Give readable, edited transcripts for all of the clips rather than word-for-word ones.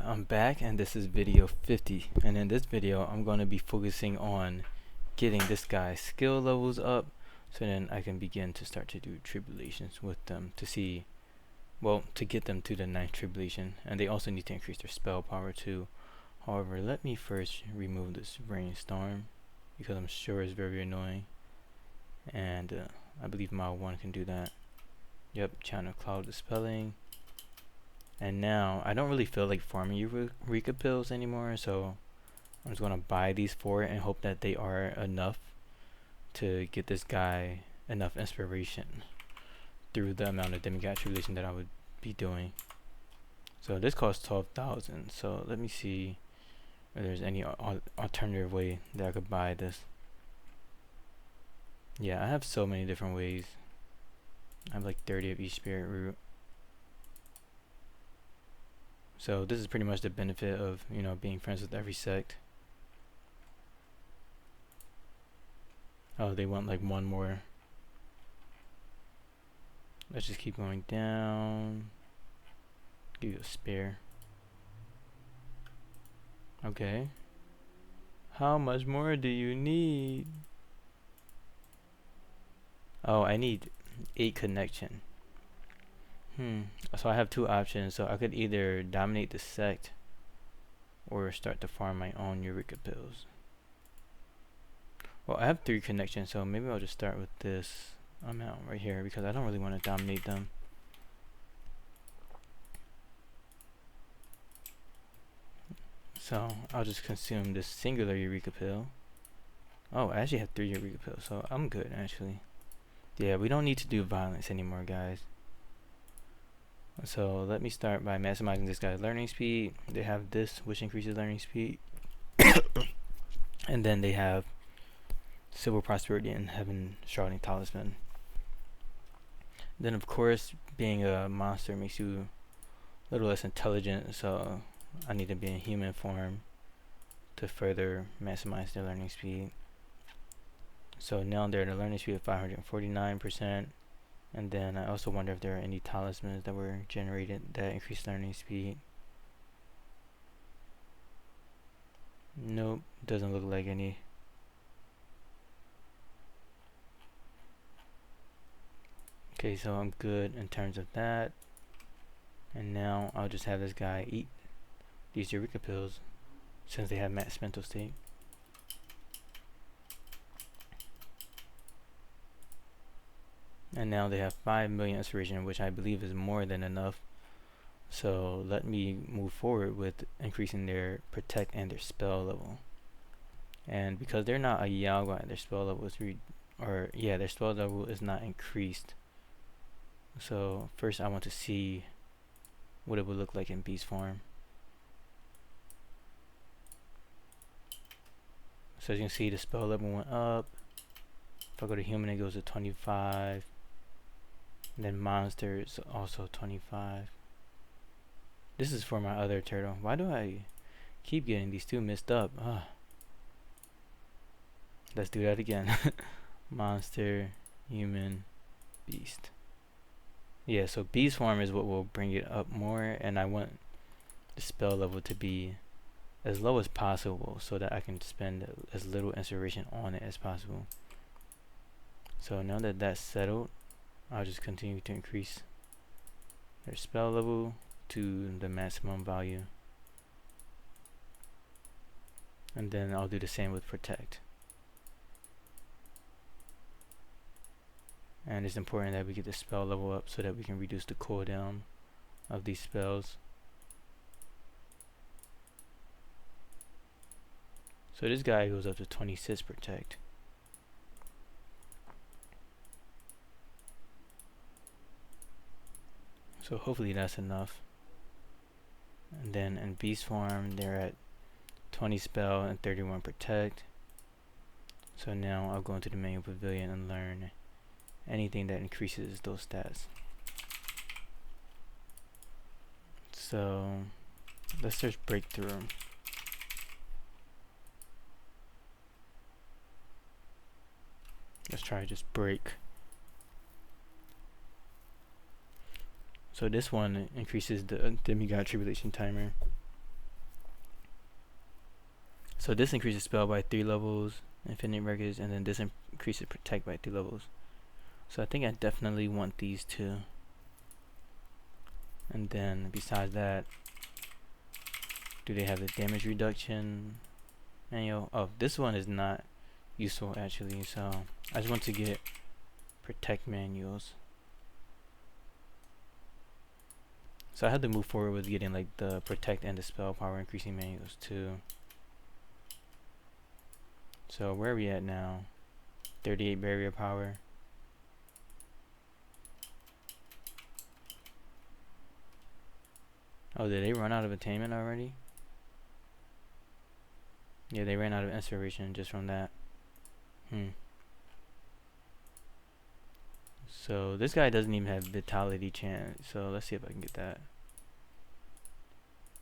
I'm back and this is video 50, and in this video I'm going to be focusing on getting this guy's skill levels up so then I can begin to start to do tribulations with them to see, well, to get them to the 9th tribulation. And they also need to increase their spell power too. However, let me first remove this rainstorm because I'm sure it's very annoying, and I believe mod 1 can do that. Yep, channel cloud dispelling. And now I don't really feel like farming Eureka pills anymore, so I'm just gonna buy these 4 and hope that they are enough to get this guy enough inspiration through the amount of demigod tribulation that I would be doing. So this costs 12,000. So let me see if there's any alternative way that I could buy this. Yeah, I have so many different ways. I have like 30 of each spirit root. So this is pretty much the benefit of, you know, being friends with every sect. Oh, they want like one more. Let's just keep going down. Give you a spare. Okay. How much more do you need? Oh, I need 8 connection. So I have 2 options. So I could either dominate the sect or start to farm my own Eureka pills. Well, I have 3 connections, so maybe I'll just start with this amount right here because I don't really want to dominate them. So I'll just consume this singular Eureka pill. Oh, I actually have 3 Eureka pills, so I'm good actually. Yeah, we don't need to do violence anymore, guys. So let me start by maximizing this guy's learning speed. They have this, which increases learning speed. And then they have civil prosperity and heaven shrouding talisman. Then of course, being a monster makes you a little less intelligent, so I need to be in human form to further maximize their learning speed. So now they're at a learning speed of 549%. And then I also wonder if there are any talismans that were generated that increase learning speed. Nope, doesn't look like any. Okay, so I'm good in terms of that. And now I'll just have this guy eat these Eureka pills since they have max mental state. And now they have 5 million inspiration, which I believe is more than enough. So let me move forward with increasing their protect and their spell level. And because they're not a Yaoguai, their spell level is their spell level is not increased. So first I want to see what it would look like in beast form. So as you can see, the spell level went up. If I go to human, it goes to 25. And then monster is also 25. This is for my other turtle. Why do I keep getting these 2 mixed up? Let's do that again. Monster, human, beast. Yeah, so beast form is what will bring it up more, and I want the spell level to be as low as possible so that I can spend as little inspiration on it as possible. So now that that's settled, I'll just continue to increase their spell level to the maximum value. And then I'll do the same with protect. And it's important that we get the spell level up so that we can reduce the cooldown of these spells. So this guy goes up to 26 protect. So hopefully that's enough. And then in beast form, they're at 20 spell and 31 protect. So now I'll go into the main pavilion and learn anything that increases those stats. So let's search breakthrough. Let's try just break. So this one increases the demigod tribulation timer So this increases spell by 3 levels, infinite records, and then this increases protect by 3 levels. So I think I definitely want these two. And then besides that, do they have the damage reduction manual? Oh, this one is not useful actually, so I just want to get protect manuals. So I had to move forward with getting like the protect and the spell power increasing manuals too. So where are we at now? 38 barrier power. Oh, did they run out of attainment already? Yeah, they ran out of inspiration just from that. So this guy doesn't even have vitality chant, so let's see if I can get that,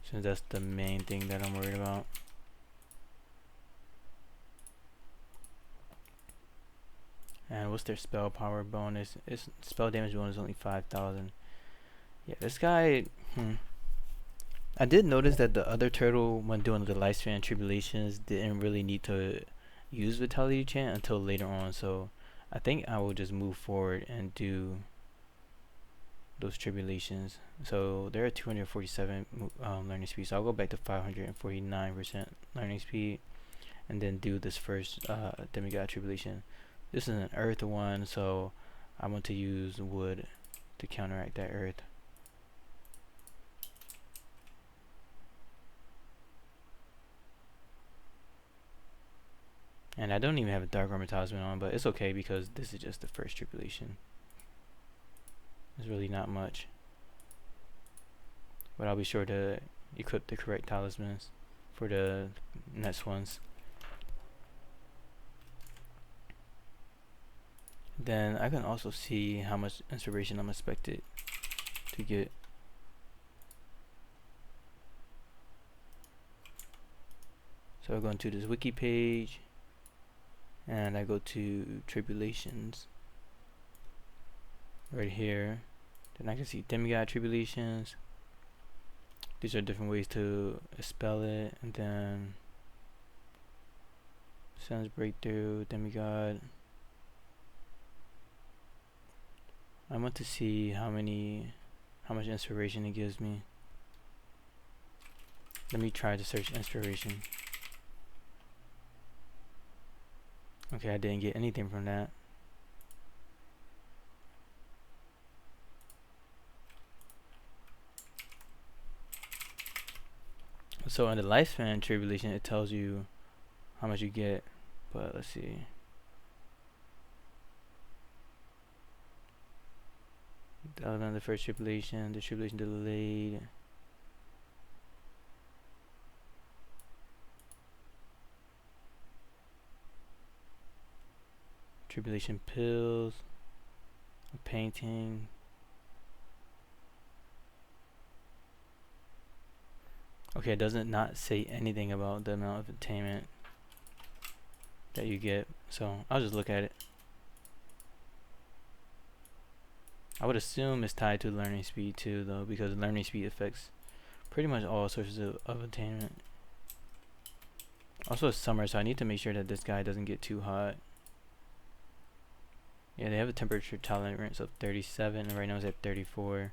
since that's the main thing that I'm worried about. And what's their spell power bonus? Its spell damage bonus is only 5,000. Yeah, this guy, I did notice that the other turtle, when doing the lifespan tribulations, didn't really need to use vitality chant until later on, so I think I will just move forward and do those tribulations. So they're at 247 learning speed, so I'll go back to 549% learning speed and then do this first demigod tribulation. This is an earth one, so I want to use wood to counteract that earth. And I don't even have a dark armor talisman on, but it's okay because this is just the first tribulation. There's really not much, but I'll be sure to equip the correct talismans for the next ones. Then I can also see how much inspiration I'm expected to get. So I go into this wiki page and I go to Tribulations right here. Then I can see demigod tribulations. These are different ways to spell it. And then Sun's breakthrough, demigod. I want to see how much inspiration it gives me. Let me try to search inspiration. Okay, I didn't get anything from that. So in the lifespan tribulation, it tells you how much you get, but let's see. The first tribulation, the tribulation delayed. Tribulation pills, a painting. Okay, it doesn't not say anything about the amount of attainment that you get, so I'll just look at it. I would assume it's tied to learning speed too, though, because learning speed affects pretty much all sources of attainment. Also, it's summer, so I need to make sure that this guy doesn't get too hot. Yeah, they have a temperature tolerance of 37, and right now it's at 34.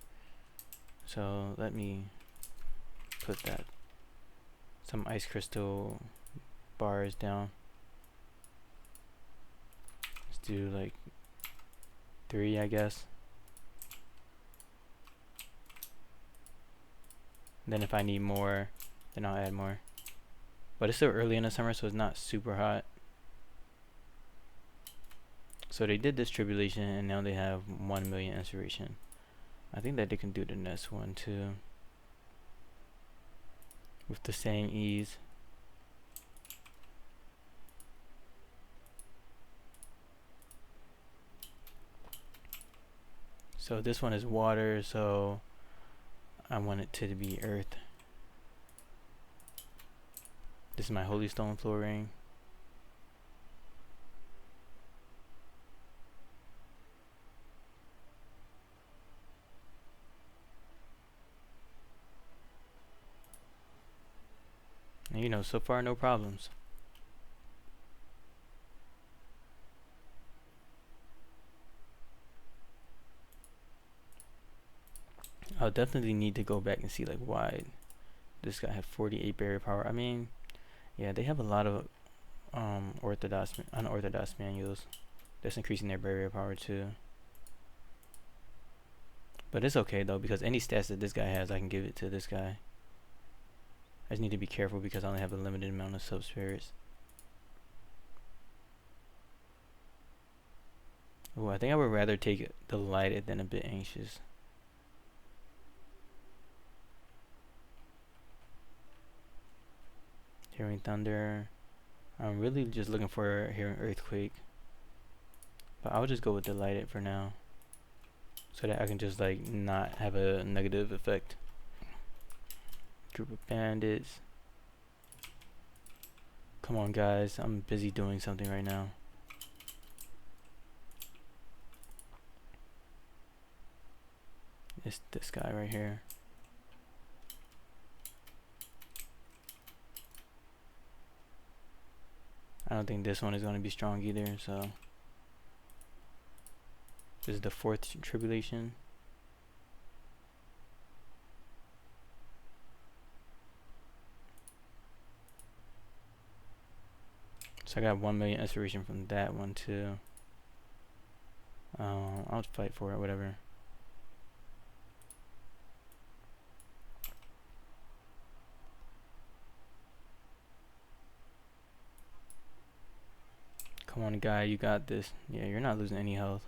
So let me put that some ice crystal bars down. Let's do like 3, I guess. Then if I need more, then I'll add more. But it's still early in the summer, so it's not super hot. So they did this tribulation, and now they have 1 million inspiration. I think that they can do the next one too, with the same ease. So this one is water, so I want it to be earth. This is my holy stone floor ring. And you know, so far no problems. I'll definitely need to go back and see like why this guy had 48 barrier power. I mean, yeah, they have a lot of unorthodox manuals that's increasing their barrier power too. But it's okay though, because any stats that this guy has, I can give it to this guy. I just need to be careful because I only have a limited amount of SubSpirits. Oh, I think I would rather take delighted than a bit anxious. Hearing thunder. I'm really just looking for hearing earthquake, but I'll just go with delighted for now, so that I can just like not have a negative effect. Group of bandits. Come on guys, I'm busy doing something right now. It's this guy right here. I don't think this one is going to be strong either, so this is the 4th tribulation. So I got 1 million inspiration from that one too. I'll fight for it, whatever. Come on, guy, you got this. Yeah, you're not losing any health.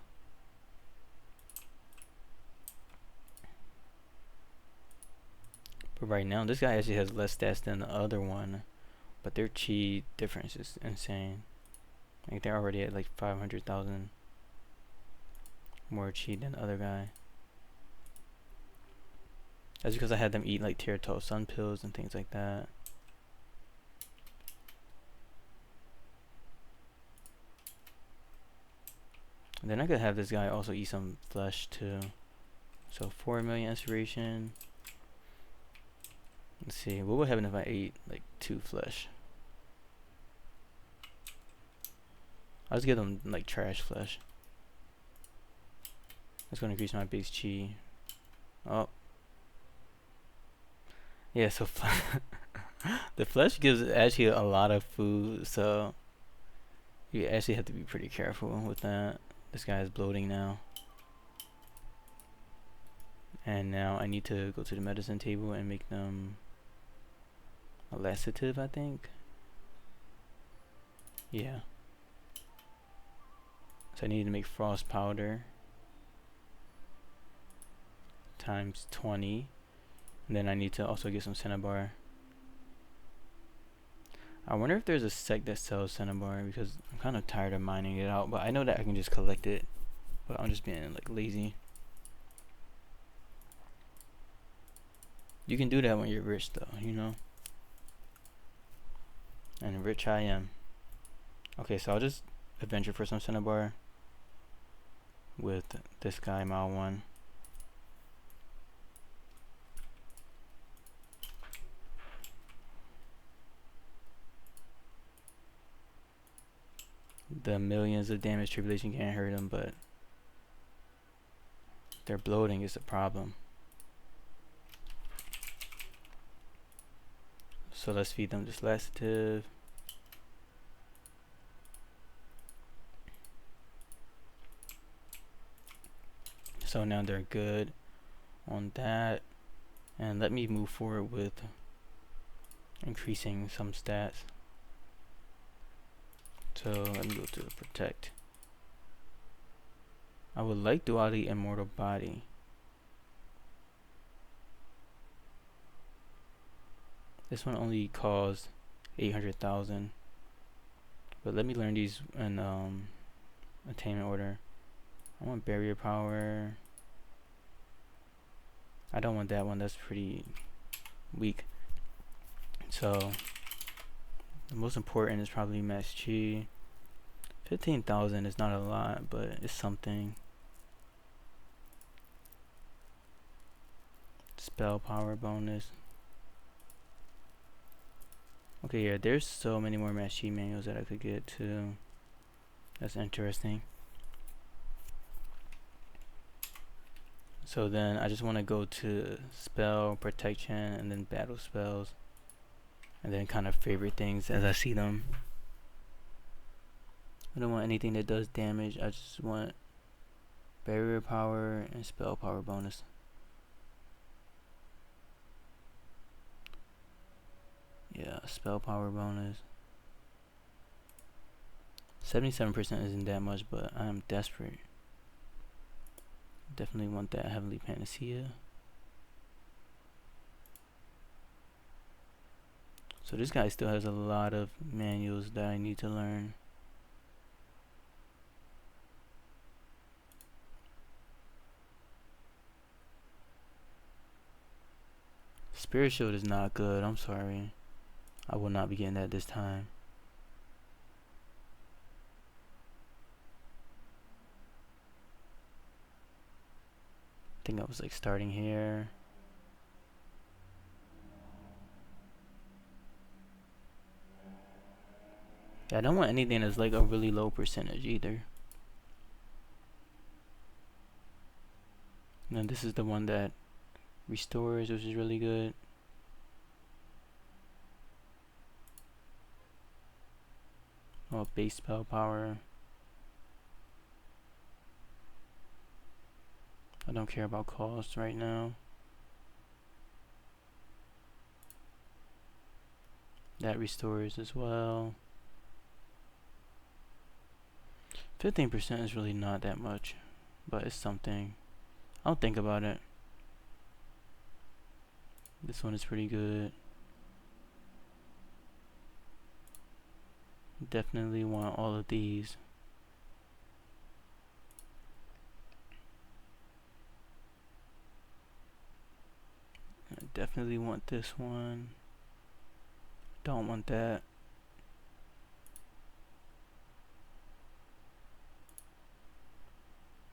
But right now, this guy actually has less stats than the other one, but their chi difference is insane. Like they're already at like 500,000 more chi than the other guy. That's because I had them eat like tier 12 sun pills and things like that. And then I could have this guy also eat some flesh too. So 4 million inspiration. Let's see, what would happen if I ate like 2 flesh? I'll just give them like trash flesh. That's gonna increase my base chi. Oh. Yeah, so the flesh gives actually a lot of food, so you actually have to be pretty careful with that. This guy is bloating now. And now I need to go to the medicine table and make them a laxative, I think. Yeah. So I need to make frost powder times 20. And then I need to also get some cinnabar. I wonder if there's a sect that sells cinnabar, because I'm kind of tired of mining it out, but I know that I can just collect it, but I'm just being like lazy. You can do that when you're rich though, you know? And rich I am. Okay, so I'll just adventure for some cinnabar with this guy, Mile 1. The millions of damage tribulation can't hurt them, but their bloating is a problem. So let's feed them this laxative. So now they're good on that. And let me move forward with increasing some stats. So let me go to protect. I would like duality immortal body. This one only costs 800,000. But let me learn these in attainment order. I want barrier power. I don't want that one, that's pretty weak. So the most important is probably max chi. 15,000 is not a lot, but it's something. Spell power bonus. Okay, yeah, there's so many more match chi manuals that I could get to. That's interesting. So then I just want to go to spell, protection, and then battle spells, and then kind of favorite things as I see them. I don't want anything that does damage. I just want barrier power and spell power bonus. Yeah, spell power bonus. 77% isn't that much, but I'm desperate. Definitely want that heavenly panacea. So this guy still has a lot of manuals that I need to learn. Spirit Shield is not good, I'm sorry. I will not be getting that this time. I think I was like starting here. Yeah, I don't want anything that's like a really low percentage either. And then this is the one that restores, which is really good. Oh, base spell power. I don't care about cost right now. That restores as well. 15% is really not that much, but it's something. I'll think about it. This one is pretty good. Definitely want all of these. I definitely want this one. Don't want that.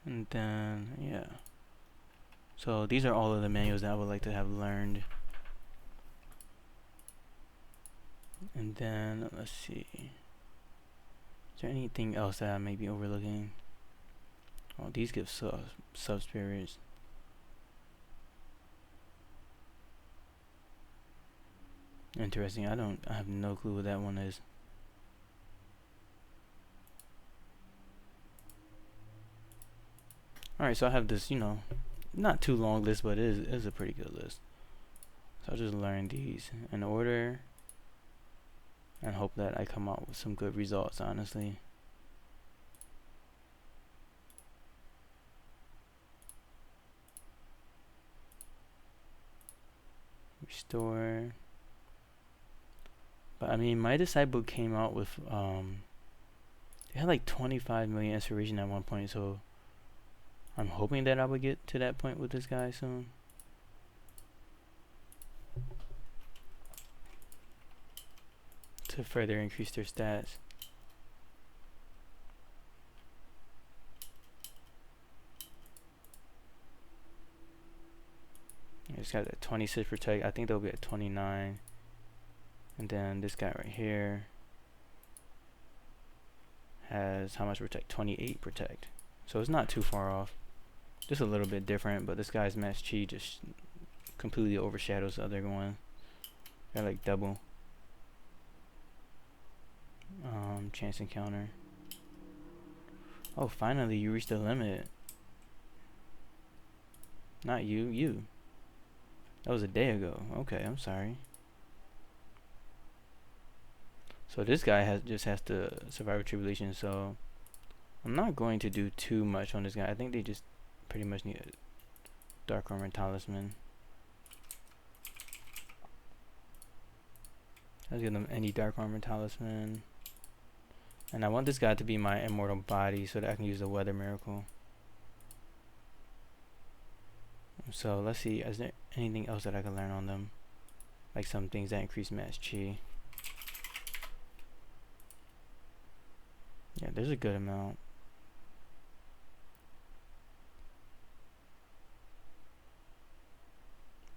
And then, yeah. So these are all of the manuals that I would like to have learned. And then, let's see. Is there anything else that I may be overlooking? Oh, these give SubSpirits. Interesting. I have no clue what that one is. Alright, so I have this, not too long list, but it is a pretty good list. So I'll just learn these in order and hope that I come out with some good results, honestly. Restore. But I mean, my disciple came out with they had like 25 million inspiration at one point, so I'm hoping that I would get to that point with this guy soon. To further increase their stats. It's got a 26 protect. I think they'll be at 29. And then this guy right here has how much protect? 28 protect. So it's not too far off. Just a little bit different, but this guy's match chi just completely overshadows the other one. They're like double. Chance encounter. Oh, finally you reached the limit. Not you, you. That was a day ago. Okay, I'm sorry. So this guy just has to survive tribulation, so I'm not going to do too much on this guy. I think they just pretty much need a dark armor talisman. I'll give them any dark armor talisman. And I want this guy to be my immortal body so that I can use the weather miracle. So let's see, is there anything else that I can learn on them? Like some things that increase match chi. Yeah, there's a good amount.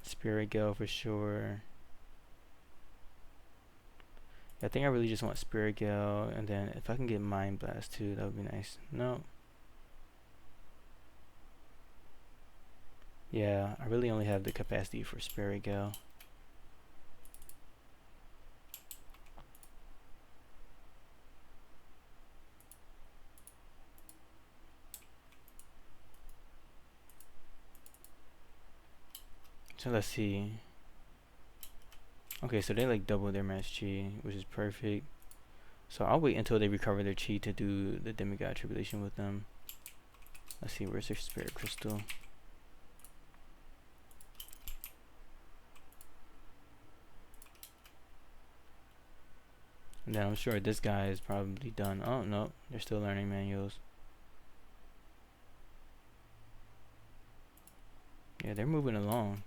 Spirit Gale for sure. I think I really just want Spirit Gale, and then if I can get Mind Blast too, that would be nice. No. Yeah, I really only have the capacity for Spirit Gale. So let's see. Okay, so they like double their match chi, which is perfect. So I'll wait until they recover their chi to do the Demigod Tribulation with them. Let's see, where's their Spirit Crystal? And then I'm sure this guy is probably done. Oh no, they're still learning manuals. Yeah, they're moving along.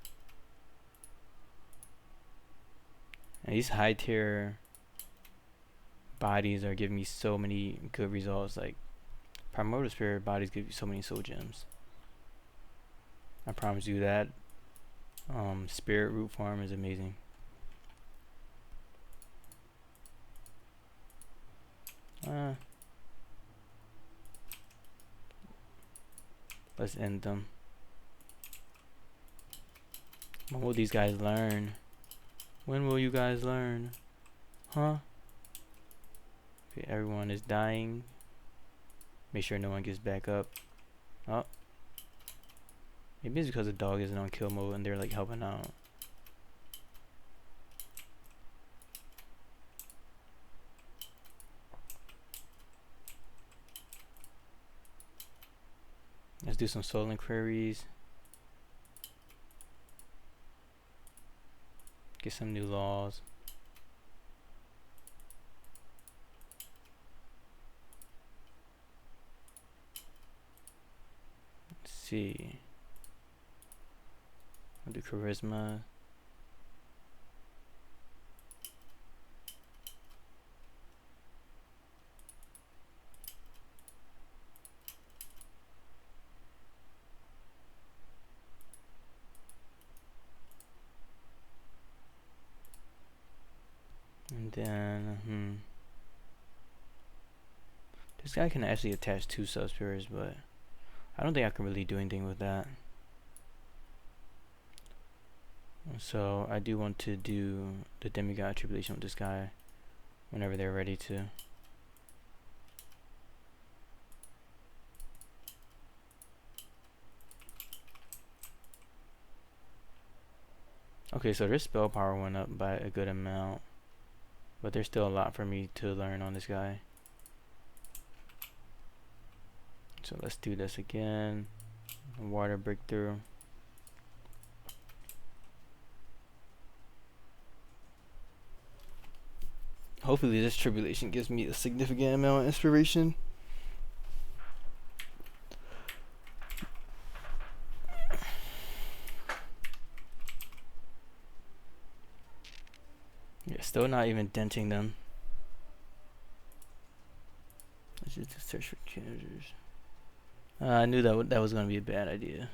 And these high tier bodies are giving me so many good results. Like Primordial Spirit bodies give you so many soul gems. I promise you that. Spirit Root Farm is amazing. Let's end them. When will these guys learn? When will you guys learn? Huh? Okay, everyone is dying. Make sure no one gets back up. Oh. Maybe it's because the dog isn't on kill mode and they're like helping out. Let's do some soul inquiries. Get some new laws. Let's see. I'll do charisma. And then, this guy can actually attach 2 SubSpirits, but I don't think I can really do anything with that. So I do want to do the Demigod Tribulation with this guy whenever they're ready to. Okay, so their spell power went up by a good amount, but there's still a lot for me to learn on this guy. So let's do this again. Water breakthrough. Hopefully this tribulation gives me a significant amount of inspiration. Yeah, still not even denting them. Let's just search for candidates. I knew that was going to be a bad idea.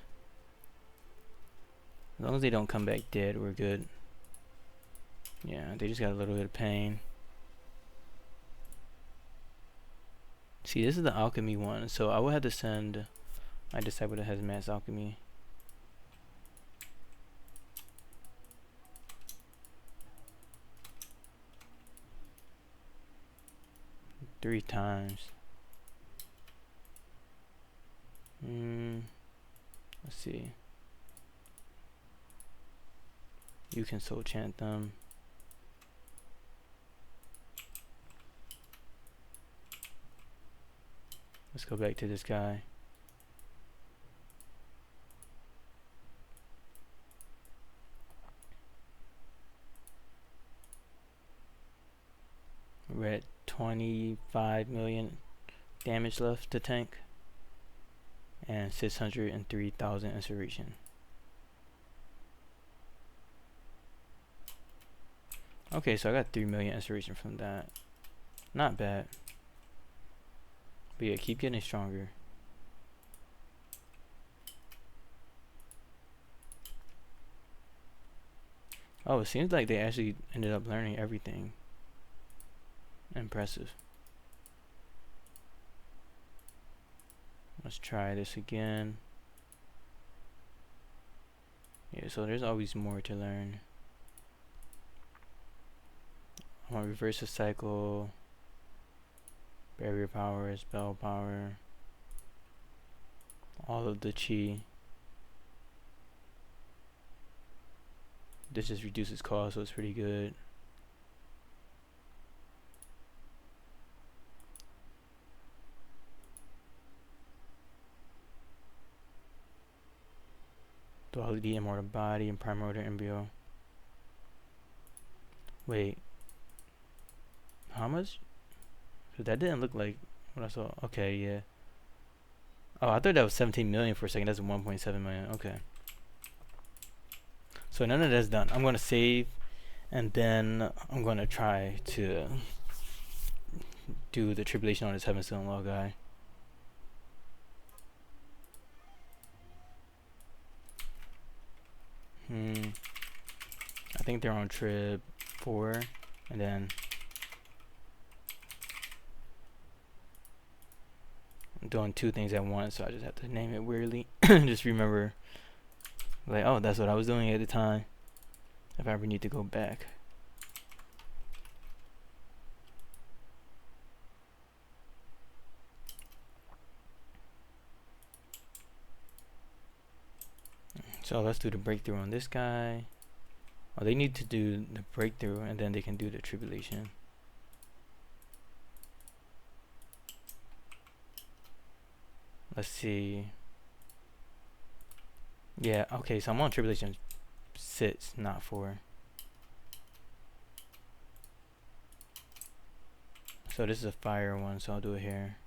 As long as they don't come back dead, we're good. Yeah, they just got a little bit of pain. See, this is the alchemy one, so I will have to send my disciple that has mass alchemy. Three times. Let's see. You can soul chant them. Let's go back to this guy. We're at 25 million damage left to tank and 603,000 inspiration. Okay, so I got 3 million inspiration from that. Not bad. But yeah, keep getting stronger. Oh, it seems like they actually ended up learning everything. Impressive. Let's try this again. Yeah, so there's always more to learn. I want to reverse the cycle, barrier power, spell power, all of the chi. This just reduces cost, so it's pretty good. Duality, immortal body, and primordial embryo. Wait, how much? Cause that didn't look like what I saw. Okay, yeah. Oh, I thought that was 17 million for a second. That's 1.7 million. Okay. So none of that's done. I'm gonna save, and then I'm gonna try to do the tribulation on this heaven stone law guy. I think they're on trib 4, and then I'm doing 2 things at once, so I just have to name it weirdly. Just remember, like, oh, that's what I was doing at the time, if I ever need to go back. So let's do the breakthrough on this guy. Oh, they need to do the breakthrough, and then they can do the tribulation. Let's see. Yeah, okay, so I'm on tribulation 6, not 4. So this is a fire one, so I'll do it here.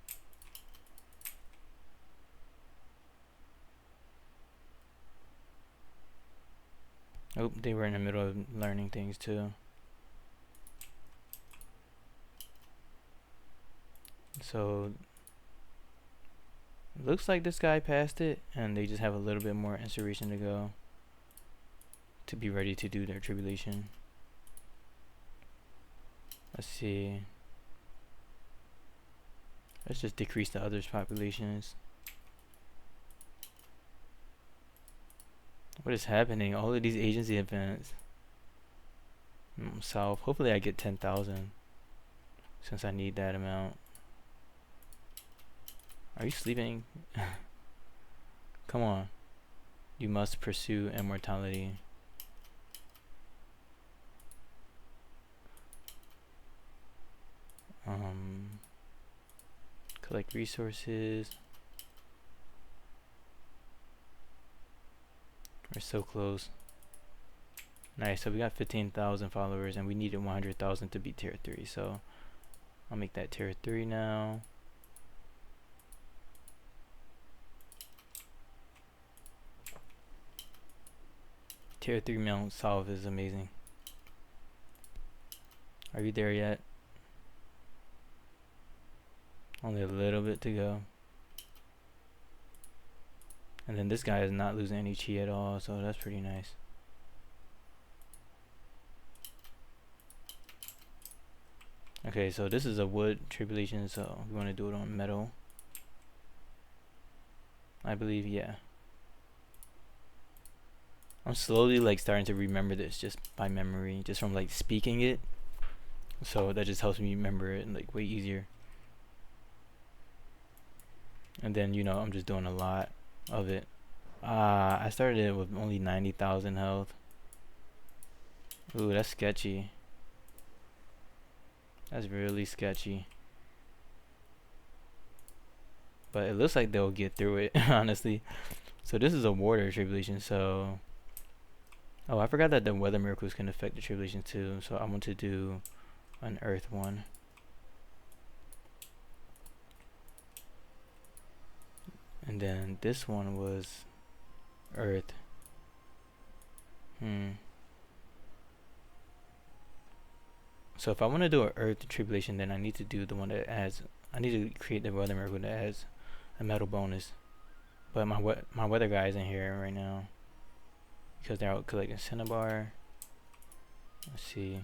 Oh, they were in the middle of learning things too. So looks like this guy passed it, and they just have a little bit more inspiration to go to be ready to do their tribulation. Let's see. Let's just decrease the others' populations. What is happening? All of these agency events. South. Hopefully I get 10,000, since I need that amount. Are you sleeping? Come on. You must pursue immortality. Collect resources. We're so close. Nice, so we got 15,000 followers, and we needed 100,000 to be tier 3, so I'll make that tier 3 now. Tier 3 Mount South is amazing. Are you there yet? Only a little bit to go. And then this guy is not losing any chi at all, so that's pretty nice. Okay, so this is a wood tribulation, so we want to do it on metal. I believe, yeah. I'm slowly like starting to remember this just by memory, just from like speaking it. So that just helps me remember it like way easier. And then, you know, I'm just doing a lot of it. I started it with only 90,000 health. Ooh, that's sketchy. That's really sketchy. But it looks like they'll get through it, honestly. So this is a water tribulation, so... Oh, I forgot that the weather miracles can affect the tribulation too, so I want to do an earth one. And then this one was earth. So if I want to do an earth tribulation, then I need to do the one that adds, I need to create the weather miracle that adds a metal bonus. But my weather guy isn't here right now, because they're out collecting cinnabar. Let's see.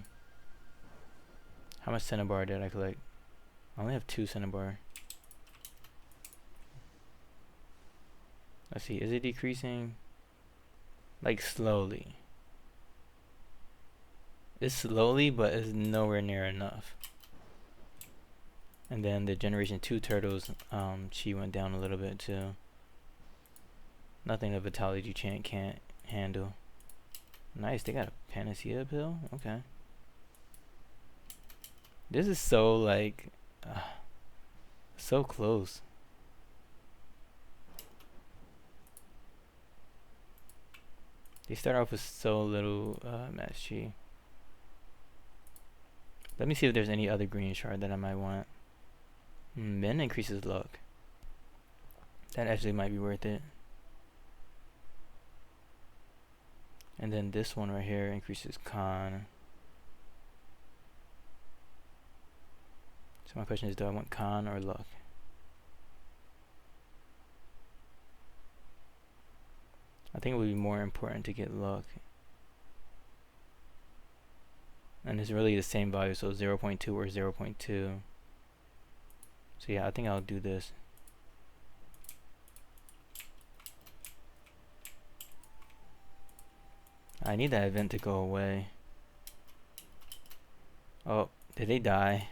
How much cinnabar did I collect? I only have 2 cinnabar. Let's see, is it decreasing? Like slowly. It's slowly, but it's nowhere near enough. And then the generation 2 turtles, she went down a little bit too. Nothing the vitality chant can't handle. Nice, they got a panacea pill? Okay. This is so like, so close. They start off with so little match Chi. Let me see if there's any other green shard that I might want. Min increases luck. That actually might be worth it. And then this one right here increases con. So my question is, do I want con or luck? I think it would be more important to get luck. And it's really the same value, so 0.2 or 0.2. So yeah, I think I'll do this. I need that event to go away. Oh, did they die?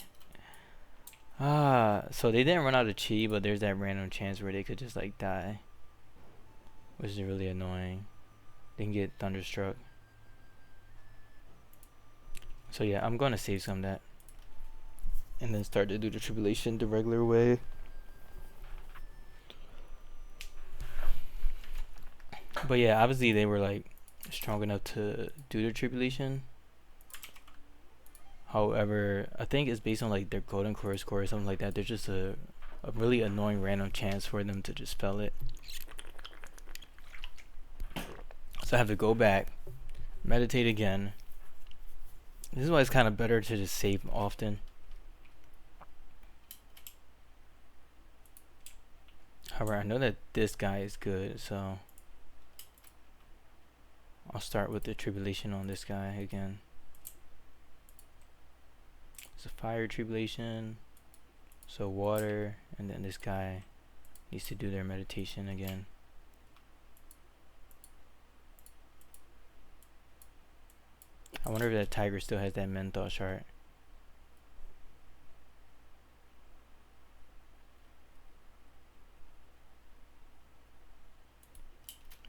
So they didn't run out of chi, but there's that random chance where they could just like die, which is really annoying. They can get thunderstruck. So yeah, I'm gonna save some of that and then start to do the tribulation the regular way. But yeah, obviously they were like strong enough to do the tribulation. However, I think it's based on like their golden core score or something like that. There's just a really annoying random chance for them to just spell it. So I have to go back, meditate again. This is why it's kind of better to just save often. However, I know that this guy is good, so I'll start with the tribulation on this guy again. It's a fire tribulation, so water, and then this guy needs to do their meditation again. I wonder if that tiger still has that menthol chart.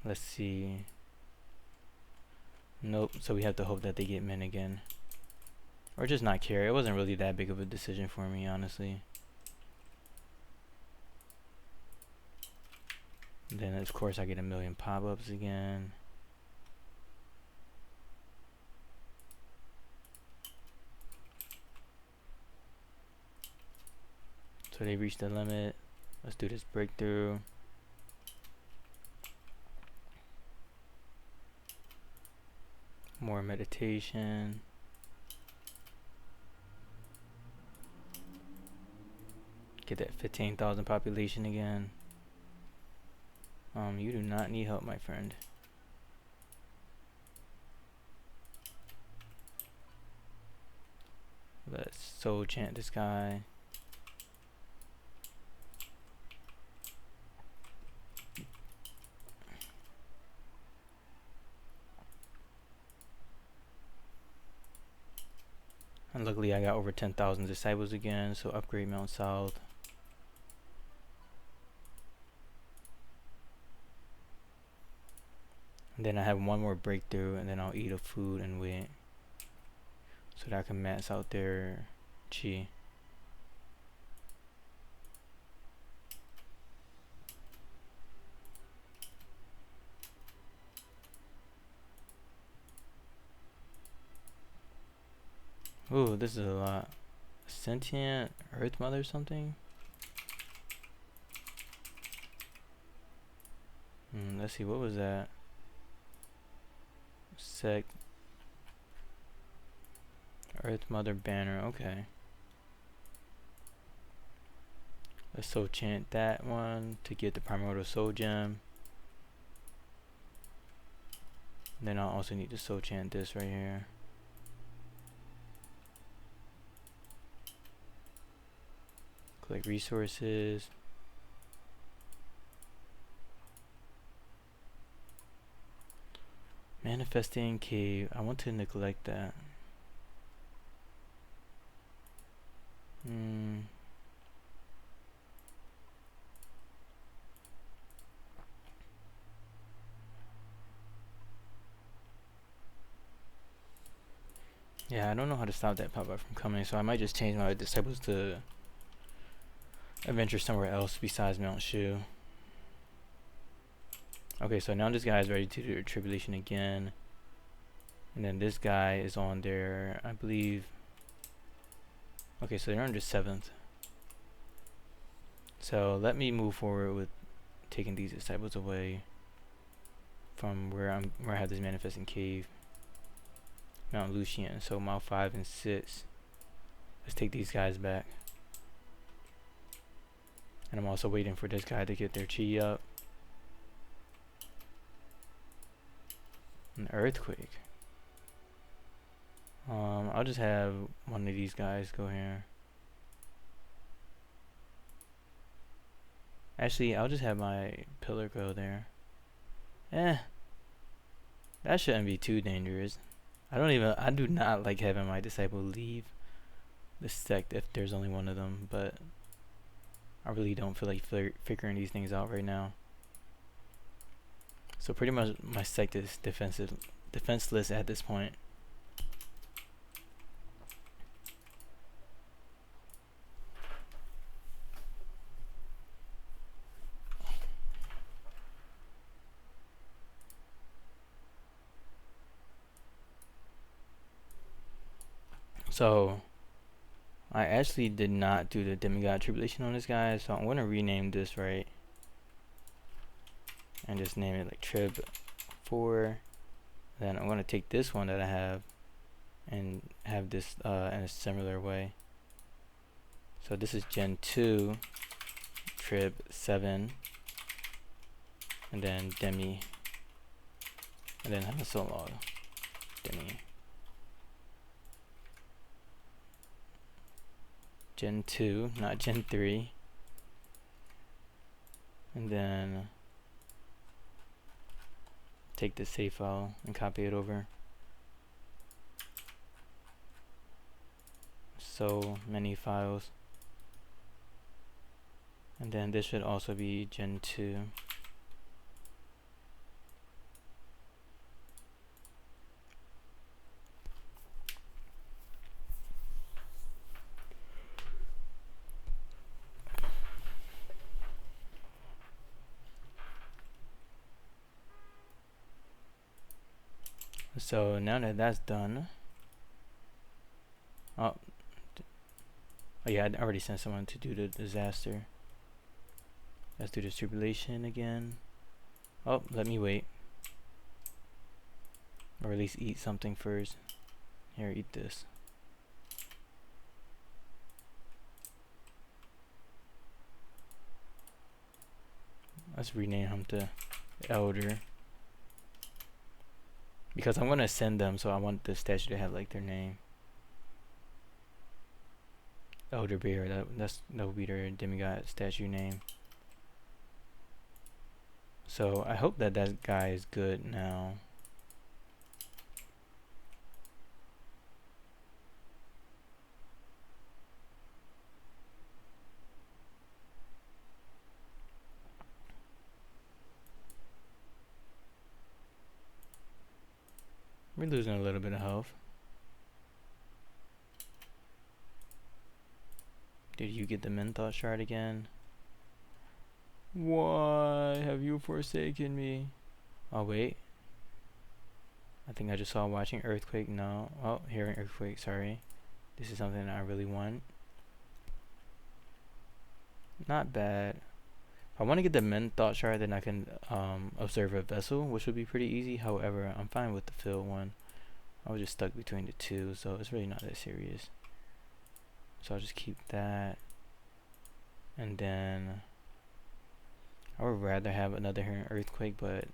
Let's see. Nope, so we have to hope that they get men again. Or just not care. It wasn't really that big of a decision for me, honestly. And then of course I get a million pop-ups again. So they reached the limit. Let's do this breakthrough. More meditation. Get that 15,000 population again. You do not need help, my friend. Let's soul chant this guy. And luckily I got over 10,000 disciples again, so upgrade Mount South. And then I have one more breakthrough, and then I'll eat a food and wait, so that I can max out their chi. Ooh, this is a lot. Sentient Earth Mother something? Let's see, what was that? Earth Mother banner, okay. Let's soul chant that one to get the primordial soul gem. And then I'll also need to soul chant this right here. Collect resources. Manifesting cave. I want to neglect that. Yeah, I don't know how to stop that pop-up from coming, so I might just change my disciples to adventure somewhere else besides Mount Shu. Okay, so now this guy is ready to do tribulation again. And then this guy is on their, I believe. Okay, so they're on their 7th. So let me move forward with taking these disciples away from where I have this manifesting cave. Mount Lucian. So Mount 5 and 6. Let's take these guys back. And I'm also waiting for this guy to get their chi up. An earthquake. I'll just have one of these guys go here. Actually, I'll just have my pillar go there. That shouldn't be too dangerous. I do not like having my disciple leave the sect if there's only one of them, but I really don't feel like figuring these things out right now. So pretty much my sect is defenseless at this point. So I actually did not do the demigod tribulation on this guy, so I'm going to rename this, right? And just name it like Trib 4. Then I'm going to take this one that I have and have this in a similar way. So this is Gen 2 Trib 7, and then Demi, and then have a solo Demi. Gen 2, not Gen 3. And then take this save file and copy it over. So many files. And then this should also be Gen 2. So now that that's done, oh yeah, I already sent someone to do the disaster. Let's do the tribulation again. Oh, let me wait, or at least eat something first. Here, eat this. Let's rename him to Elder, because I'm gonna send them, so I want the statue to have like their name. Elder Bear, that will be their demigod statue name. So I hope that that guy is good now. We're losing a little bit of health. Did you get the Menthol shard again? Why have you forsaken me? Oh wait, I think I just saw watching Earthquake. No, oh, hearing Earthquake, sorry. This is something I really want. Not bad. If I want to get the Menthol shard, then I can observe a vessel, which would be pretty easy. However, I'm fine with the field one. I was just stuck between the two, so it's really not that serious. So I'll just keep that. And then I would rather have another hearing Earthquake, but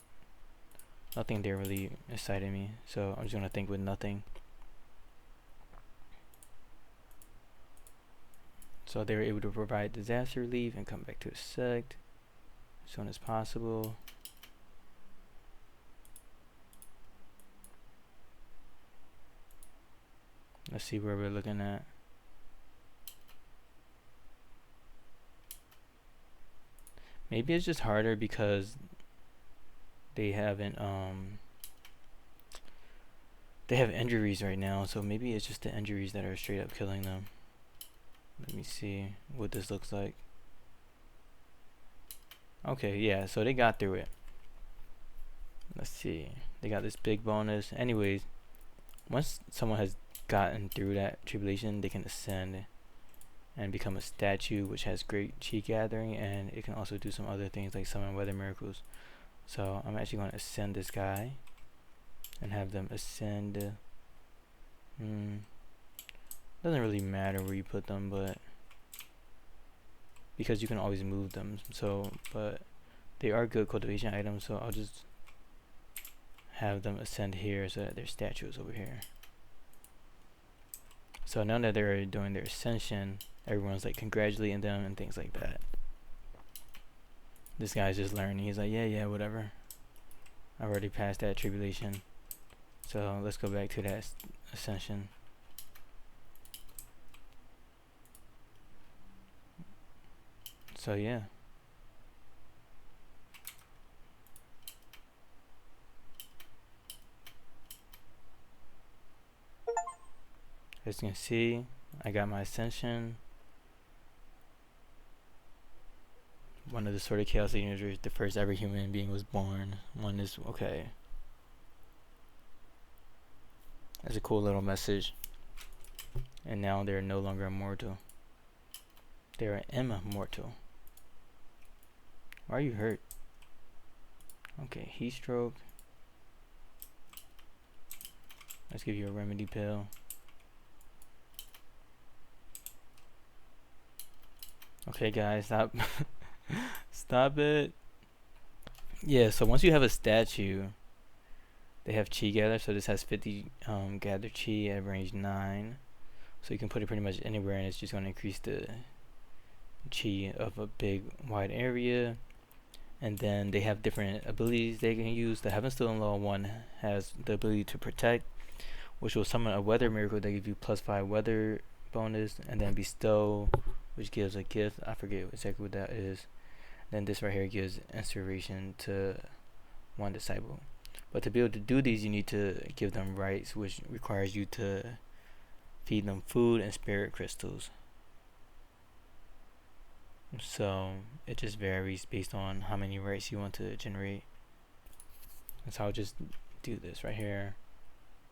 nothing there really excited me, so I'm just gonna think with nothing. So they were able to provide disaster relief and come back to a sect as soon as possible. Let's see where we're looking at. Maybe it's just harder because they haven't they have injuries right now, so maybe it's just the injuries that are straight up killing them. Let me see what this looks like. Okay, yeah, so they got through it. Let's see. They got this big bonus. Anyways, once someone has gotten through that tribulation, they can ascend and become a statue, which has great chi gathering, and it can also do some other things like summon weather miracles. So I'm actually going to ascend this guy and have them ascend. Doesn't really matter where you put them, but because you can always move them. So, but they are good cultivation items, so I'll just have them ascend here so that their statue is over here. So now that they're doing their ascension, everyone's like congratulating them and things like that. This guy's just learning. He's like, yeah, whatever. I already passed that tribulation. So let's go back to that ascension. So yeah. As you can see, I got my ascension. One of the sort of chaos signatures, the first ever human being was born. One is okay. That's a cool little message. And now they're no longer immortal. They are immortal. Why are you hurt? Okay, heat stroke. Let's give you a remedy pill. Okay guys, stop. Stop it. Yeah, so once you have a statue, they have chi gather, so this has 50 gather chi at range 9. So you can put it pretty much anywhere and it's just going to increase the chi of a big wide area. And then they have different abilities they can use. The Heaven Stolen Law one has the ability to protect, which will summon a weather miracle that gives you +5 weather bonus, and then Bestow, which gives a gift. I forget exactly what that is. Then this right here gives inspiration to one disciple. But to be able to do these, you need to give them rights, which requires you to feed them food and spirit crystals. So it just varies based on how many rights you want to generate. And so I'll just do this right here.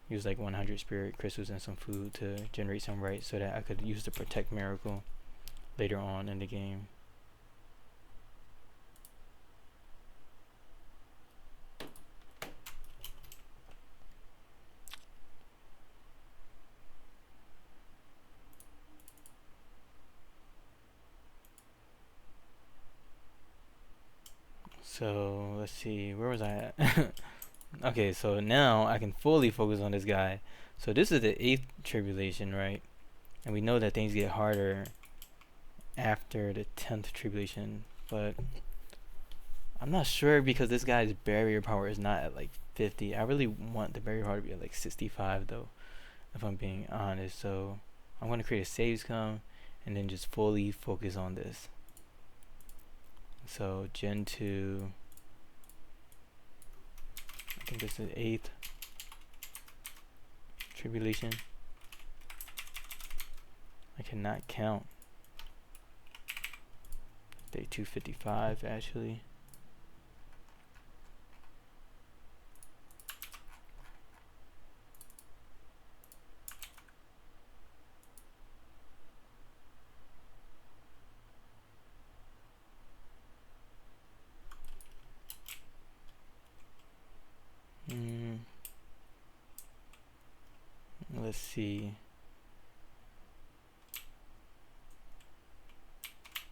Use like 100 spirit crystals and some food to generate some rights so that I could use the protect miracle later on in the game. So let's see, where was I at? Okay, so now I can fully focus on this guy. So this is the 8th tribulation, right? And we know that things get harder after the 10th tribulation, but I'm not sure because this guy's barrier power is not at like 50. I really want the barrier power to be at like 65 though, if I'm being honest. So I'm going to create a save scum and then just fully focus on this. So Gen 2, I think this is 8th tribulation. I cannot count. Day 255 actually. Let's see.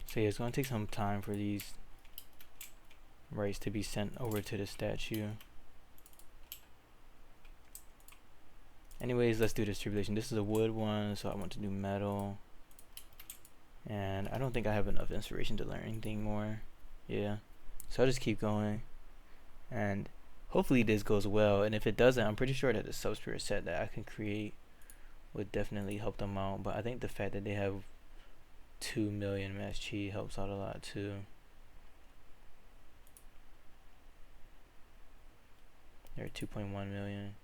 So yeah, it's going to take some time for these rights to be sent over to the statue. Anyways, let's do this tribulation. This is a wood one, so I want to do metal. And I don't think I have enough inspiration to learn anything more. Yeah. So I'll just keep going. And hopefully this goes well. And if it doesn't, I'm pretty sure that the SubSpirits set that I can create would definitely help them out. But I think the fact that they have 2 million max chi helps out a lot too. They're at 2.1 million.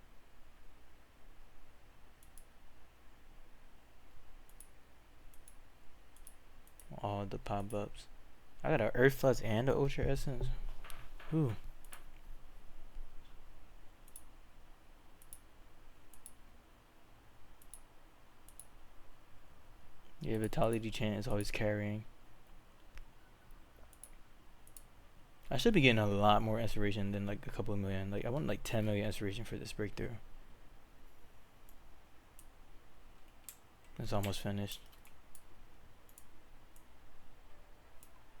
All the pop-ups. I got an Earth Flux and an Ultra Essence. Ooh. Yeah, Vitality Chant is always carrying. I should be getting a lot more inspiration than like a couple of million. Like I want like 10 million inspiration for this breakthrough. It's almost finished.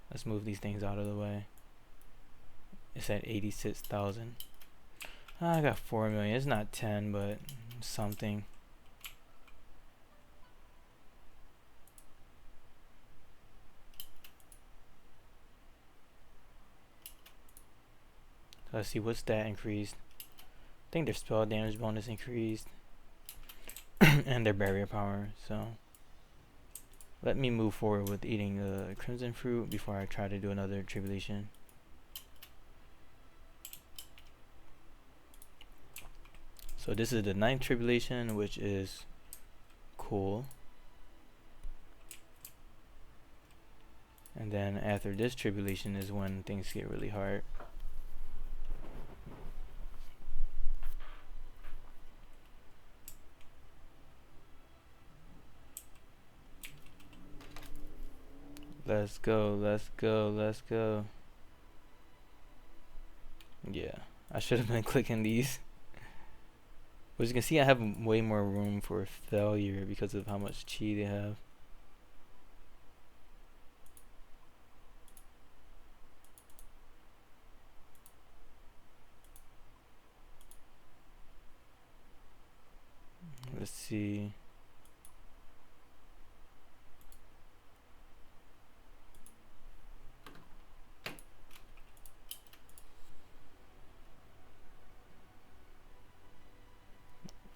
Let's move these things out of the way. It's at 86,000. I got 4 million. It's not 10, but something. Let's see what's that increased. I think their spell damage bonus increased. And their barrier power. So let me move forward with eating the crimson fruit before I try to do another tribulation. So this is the 9th tribulation, which is cool. And then after this tribulation is when things get really hard. Let's go, let's go, let's go. Yeah, I should have been clicking these. But as you can see, I have way more room for failure because of how much chi they have. Let's see.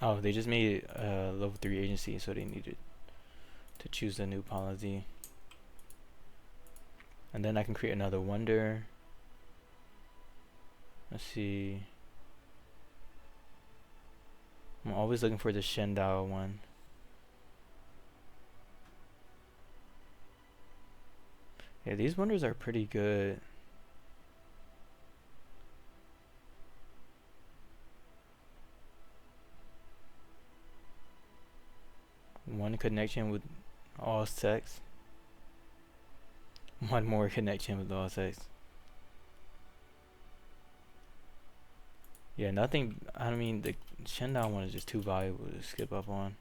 Oh, they just made a level 3 agency, so they needed to choose a new policy. And then I can create another wonder. Let's see. I'm always looking for the Shendao one. Yeah, these wonders are pretty good. One connection with all sex. One more connection with all sex. Yeah, nothing. I mean, the Shendao one is just too valuable to skip up on.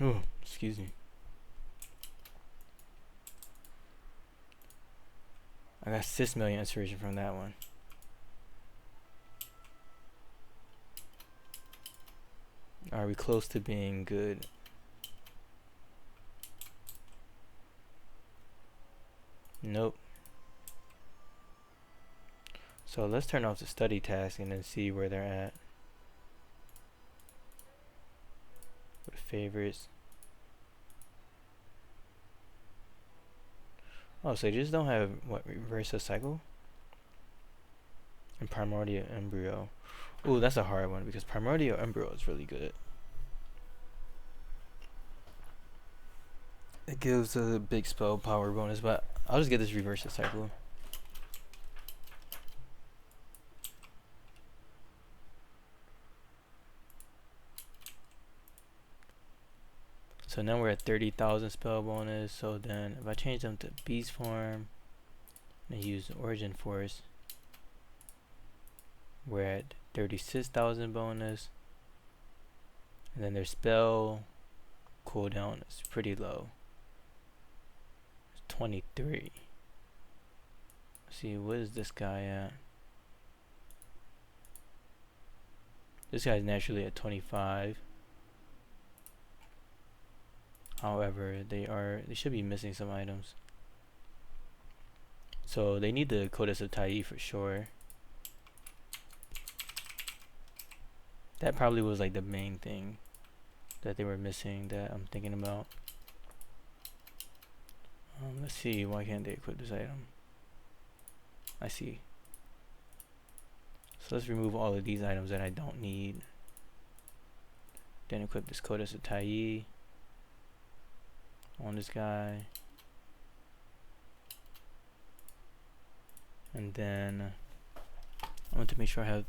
Oh, excuse me. I got 6 million inspiration from that one. Are we close to being good? Nope. So let's turn off the study task and then see where they're at. With favorites. Oh, so they just don't have what, reverse a cycle? And primordial embryo. Ooh, that's a hard one because primordial embryo is really good. It gives a big spell power bonus, but I'll just get this reverse a cycle. So now we're at 30,000 spell bonus. So then if I change them to beast form and use origin force, we're at 36,000 bonus. And then their spell cooldown is pretty low. It's 23. Let's see, what is this guy at? This guy's naturally at 25. However, they should be missing some items. So they need the Codex of Tai for sure. That probably was like the main thing that they were missing that I'm thinking about. Let's see, why can't they equip this item? I see. So let's remove all of these items that I don't need. Then equip this Codex of Tai on this guy. And then I want to make sure I have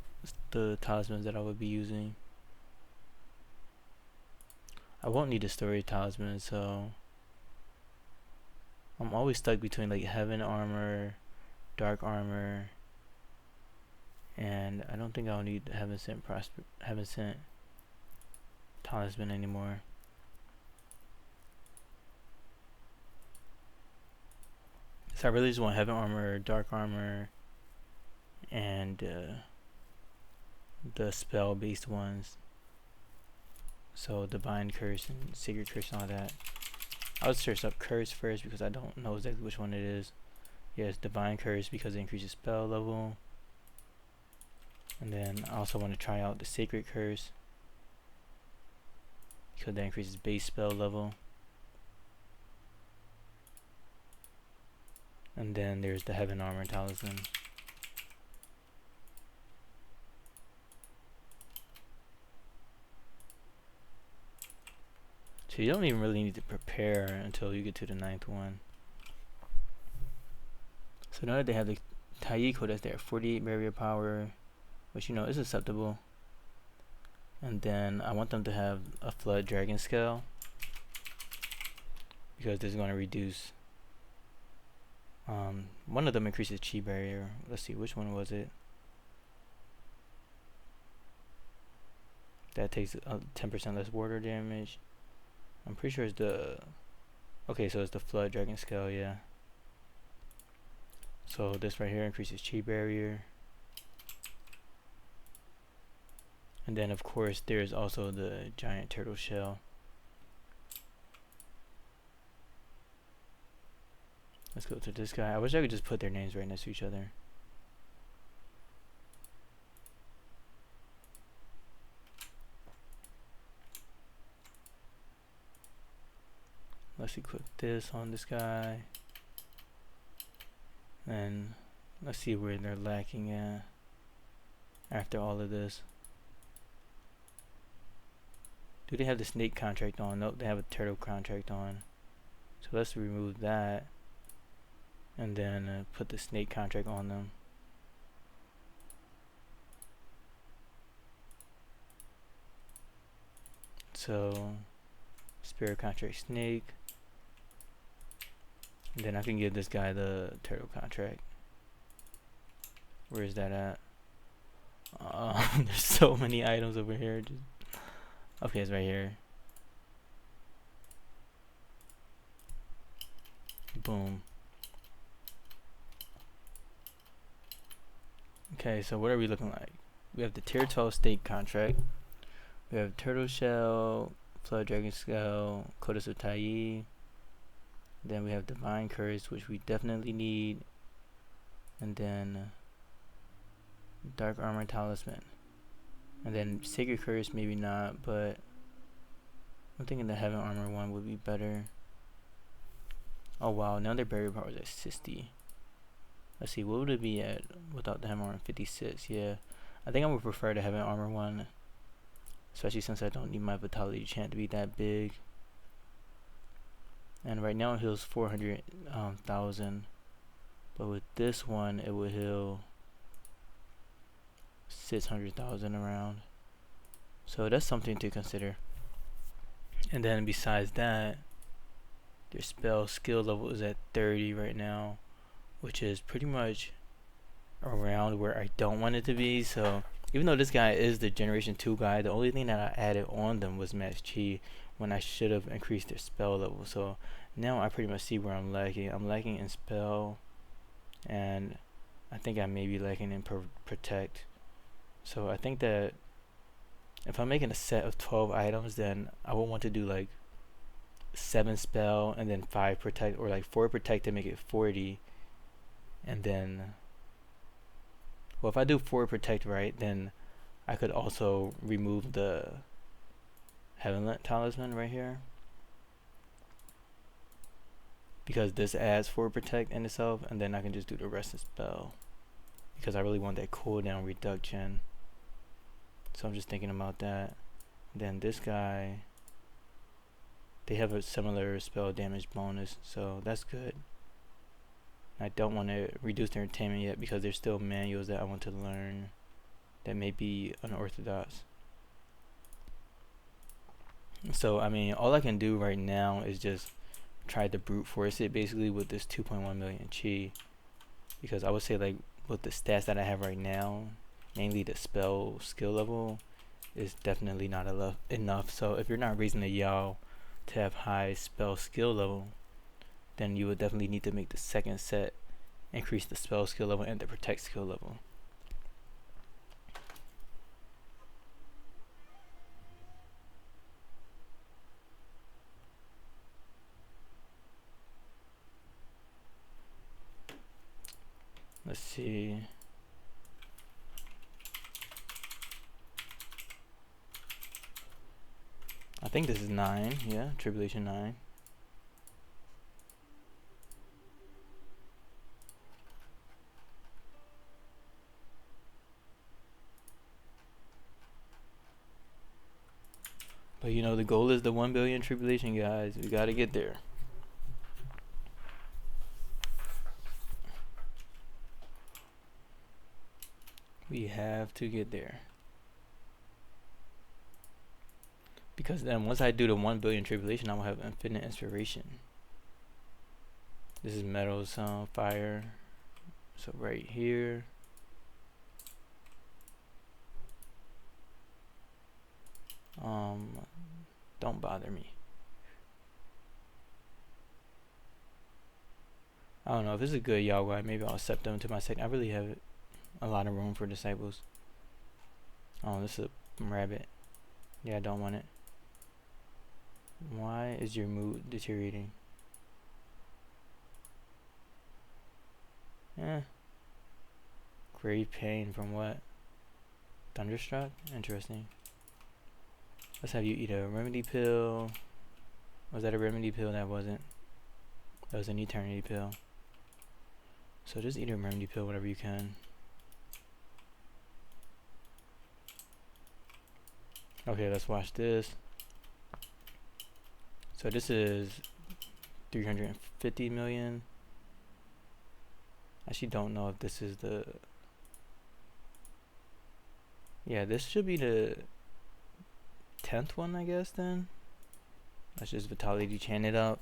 the talismans that I would be using. I won't need a story talisman, so I'm always stuck between like heaven armor, dark armor, and I don't think I'll need heaven sent talisman anymore. So I really just want heaven armor, dark armor, and the spell based ones. So divine curse and sacred curse and all that. I would search up curse first because I don't know exactly which one it is. Yes, divine curse because it increases spell level. And then I also want to try out the sacred curse because that increases base spell level. And then there's the heaven armor talisman. So you don't even really need to prepare until you get to the 9th one. So now that they have the Tai Codex there, 48 barrier power, which you know is acceptable. And then I want them to have a flood dragon scale because this is going to reduce. One of them increases chi barrier. Let's see, which one was it? That takes 10% less water damage. I'm pretty sure it's the... Okay, so it's the flood dragon scale, yeah. So this right here increases chi barrier. And then of course there's also the giant turtle shell. Let's go to this guy. I wish I could just put their names right next to each other. Let's equip this on this guy. And let's see where they're lacking at after all of this. Do they have the snake contract on? Nope, they have a turtle contract on. So let's remove that. And then put the snake contract on them. So spirit contract snake. And then I can give this guy the turtle contract. Where is that at? There's so many items over here. Okay, it's right here. Boom. Okay, so what are we looking like? We have the tier 12 stake contract. We have turtle shell, flood dragon scale, Codex of Tai. Then we have divine curse, which we definitely need. And then dark armor talisman. And then sacred curse, maybe not, but I'm thinking the heaven armor one would be better. Oh wow, now their barrier power is at 60. Let's see, what would it be at without the heaven armor? 56, yeah. I think I would prefer the heaven armor one, especially since I don't need my vitality chant to be that big. And right now it heals 400,000, but with this one it would heal 600,000 around. So that's something to consider. And then besides that, their spell skill level is at 30 right now, which is pretty much around where I don't want it to be. So even though this guy is the generation 2 guy, the only thing that I added on them was max chi when I should have increased their spell level. So now I pretty much see where I'm lacking. I'm lacking in spell, and I think I may be lacking in protect. So I think that if I'm making a set of 12 items, then I would want to do like 7 spell and then 5 protect, or like 4 protect to make it 40. And then, well, if I do 4 protect right, then I could also remove the Heavenlit Talisman right here, because this adds 4 protect in itself, and then I can just do the rest of spell, because I really want that cooldown reduction. So I'm just thinking about that. Then this guy, they have a similar spell damage bonus, so that's good. I don't want to reduce their attainment yet, because there's still manuals that I want to learn that may be unorthodox. So I mean, all I can do right now is just try to brute force it basically with this 2.1 million chi, because I would say like with the stats that I have right now, mainly the spell skill level, is definitely not enough. So if you're not raising the Yao to have high spell skill level, then you would definitely need to make the second set increase the spell skill level and the protect skill level. Let's see. I think this is 9, yeah, Tribulation 9. But you know, the goal is the 1 billion Tribulation, guys. We gotta get there. We have to get there. Because then once I do the 1 billion Tribulation, I will have infinite inspiration. This is metal, sound, fire. So right here. Don't bother me. I don't know if this is a good Yahweh. Maybe I'll accept them to my second. I really have a lot of room for disciples. Oh, this is a rabbit. Yeah, I don't want it. Why is your mood deteriorating? Grave pain from what? Thunderstruck? Interesting. Let's have you eat a remedy pill. Was that a remedy pill? That wasn't. That was an eternity pill. So just eat a remedy pill whenever you can. Okay, let's watch this. So this is 350 million. I actually don't know if this is the... Yeah, this should be the 10th one, I guess, then. Let's just Vitality chain it up.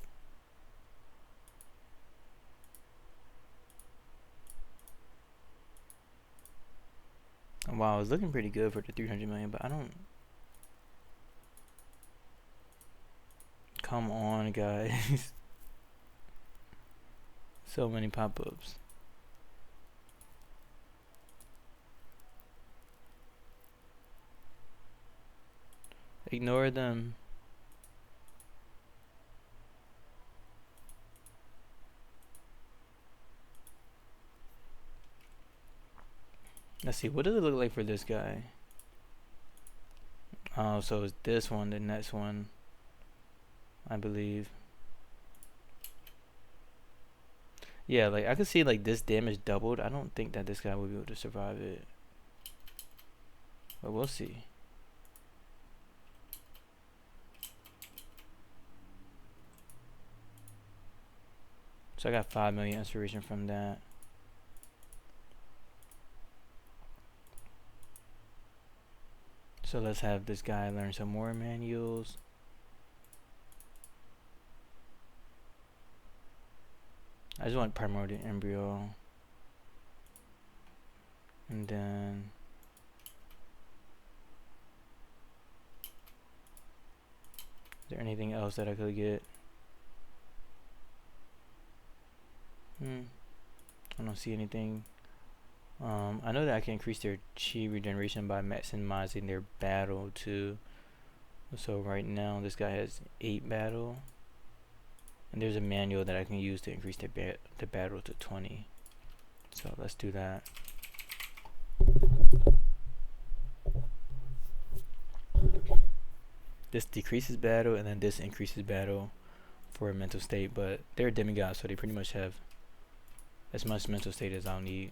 Wow, it's looking pretty good for the 300 million, but I don't... Come on, guys. So many pop-ups. Ignore them. Let's see, what does it look like for this guy? Oh, so it's this one, the next one, I believe. Yeah, like I could see like this damage doubled. I don't think that this guy will be able to survive it, but we'll see. So I got 5 million inspiration from that. So let's have this guy learn some more manuals. I just want Primordial Embryo. And then... Is there anything else that I could get? I don't see anything. I know that I can increase their chi regeneration by maximizing their battle too. So right now this guy has 8 battle, and there's a manual that I can use to increase the battle to 20. So let's do that. This decreases battle, and then this increases battle for a mental state, but they're demigods, so they pretty much have as much mental state as I'll need.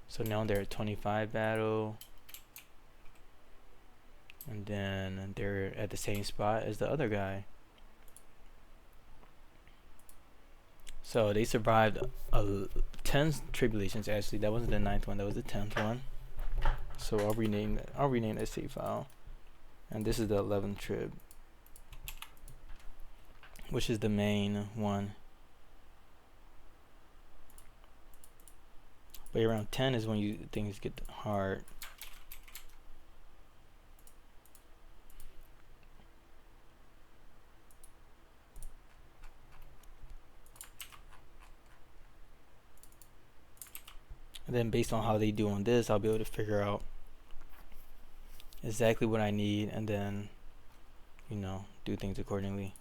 So now they're at 25 battle, and then they're at the same spot as the other guy. So they survived 10 tribulations. Actually, that wasn't the 9th one, that was the 10th one. So I'll rename that save file, and this is the 11th trib, which is the main one. But around 10 is when things get hard. And then based on how they do on this, I'll be able to figure out exactly what I need, and then, you know, do things accordingly.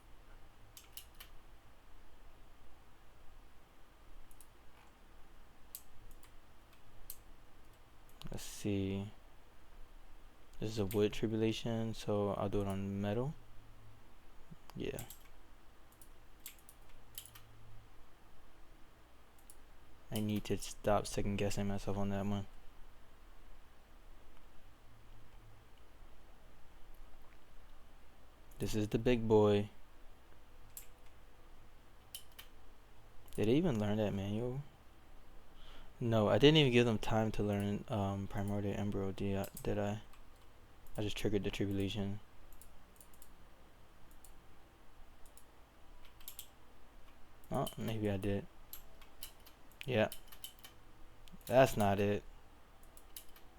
Let's see. This is a wood tribulation, so I'll do it on metal. Yeah. I need to stop second guessing myself on that one. This is the big boy. Did they even learn that manual? No, I didn't even give them time to learn Primordial Embryo, did I? I just triggered the tribulation. Oh, maybe I did. Yeah. That's not it.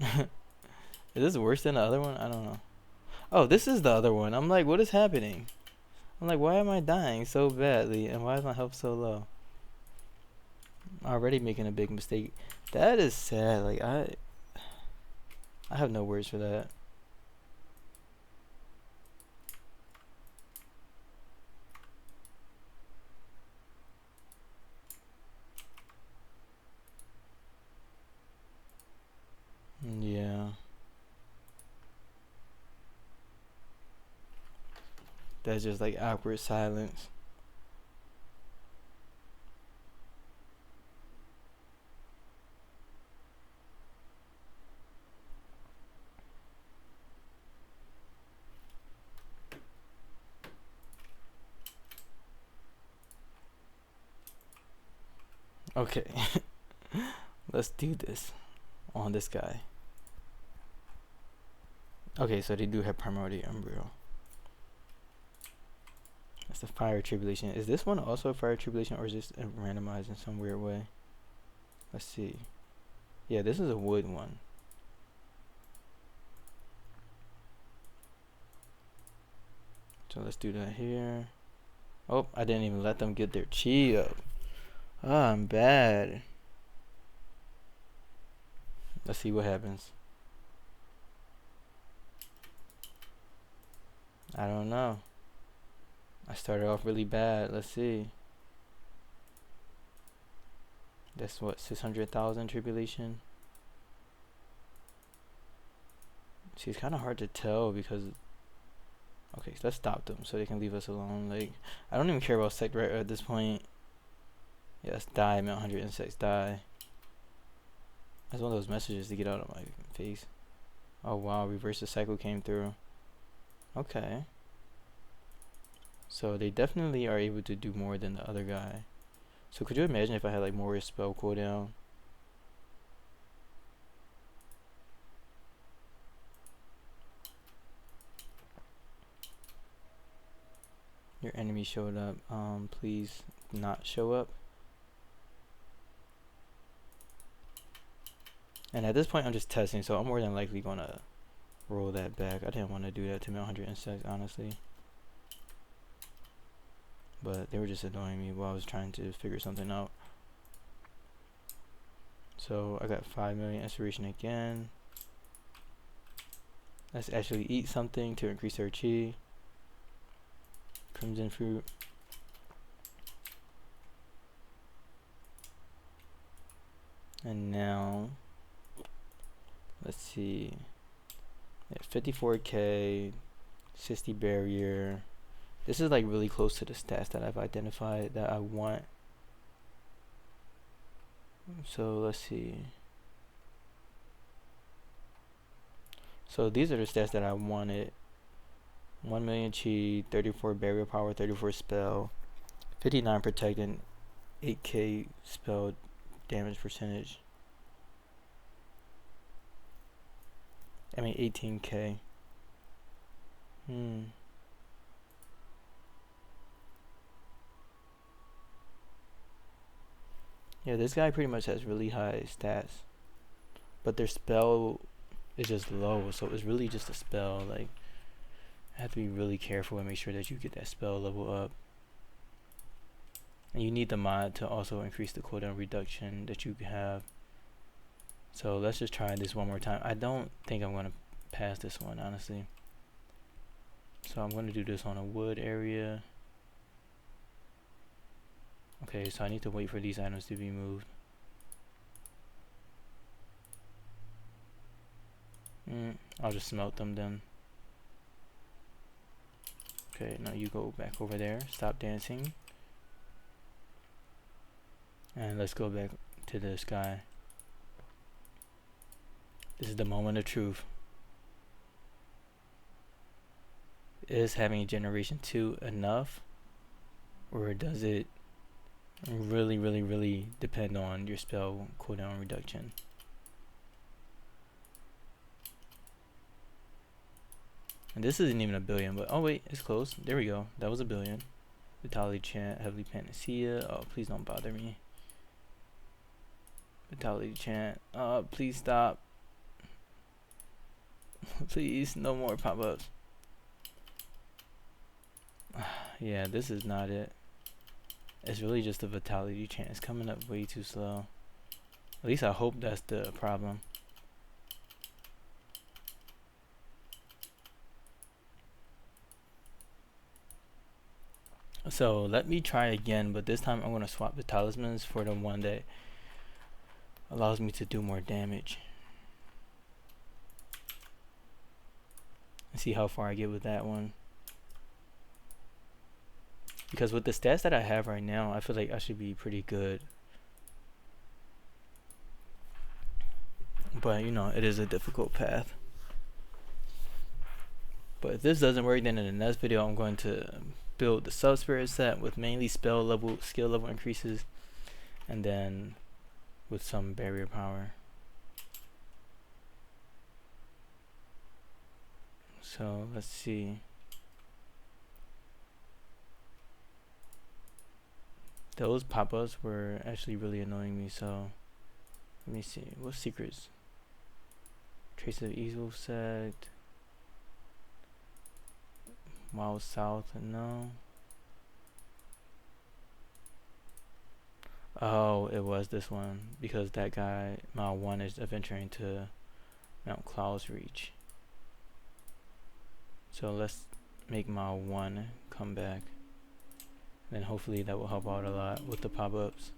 Is this worse than the other one? I don't know. Oh, this is the other one. I'm like, what is happening? I'm like, why am I dying so badly? And why is my health so low? Already making a big mistake. That is sad. Like, I have no words for that. Yeah. That's just like awkward silence. Okay. Let's do this on this guy. Okay, so they do have Primordial Embryo. That's the fire tribulation. Is this one also a fire tribulation, or is this randomized in some weird way? Let's see. Yeah, this is a wood one. So let's do that here. Oh, I didn't even let them get their chi up. Ah, I'm bad. Let's see what happens. I don't know. I started off really bad. Let's see. That's what, 600,000 tribulation? See, it's kind of hard to tell because... Okay, so let's stop them so they can leave us alone. Like, I don't even care about sect right at this point. Yeah, let's die, man. 106, die. That's one of those messages to get out of my face. Oh wow, reverse the cycle came through. Okay. So they definitely are able to do more than the other guy. So could you imagine if I had like more spell cooldown? Your enemy showed up. Please not show up. And at this point I'm just testing, so I'm more than likely gonna roll that back. I didn't want to do that to 100 insects, honestly. But they were just annoying me while I was trying to figure something out. So I got 5 million inspiration again. Let's actually eat something to increase our chi. Crimson fruit. And now, let's see. Yeah, 54k, 60 barrier. This is like really close to the stats that I've identified that I want. So let's see. So these are the stats that I wanted. 1 million chi, 34 barrier power, 34 spell, 59 protect, and 8k spell damage percentage. I mean 18k. Yeah, this guy pretty much has really high stats, but their spell is just low, so it's really just a spell. Like, I have to be really careful and make sure that you get that spell level up. And you need the mod to also increase the cooldown reduction that you have. So let's just try this one more time. I don't think I'm going to pass this one, honestly. So I'm going to do this on a wood area. Okay, so I need to wait for these items to be moved. I'll just smelt them then. Okay, now you go back over there. Stop dancing. And let's go back to this guy. This is the moment of truth. Is having generation 2 enough? Or does it really depend on your spell cooldown reduction? And this isn't even a billion, but oh wait, it's close. There we go. That was a billion. Vitality chant, heavily panacea. Oh, please don't bother me. Vitality chant. Please stop. Please, no more pop-ups. Yeah, this is not it. It's really just a vitality chant. It's coming up way too slow. At least I hope that's the problem. So let me try again, but this time I'm going to swap the talismans for the one that allows me to do more damage. And see how far I get with that one. Because with the stats that I have right now, I feel like I should be pretty good. But you know, it is a difficult path. But if this doesn't work, then in the next video I'm going to build the SubSpirits set with mainly skill level increases, and then with some barrier power. So let's see. Those pop-ups were actually really annoying me, so let me see. What secrets? Trace of Evil sect. Wild South, no. Oh, it was this one, because that guy, Mile 1, is adventuring to Mount Cloud's Reach. So let's make Mile 1 come back. Then hopefully that will help out a lot with the pop-ups.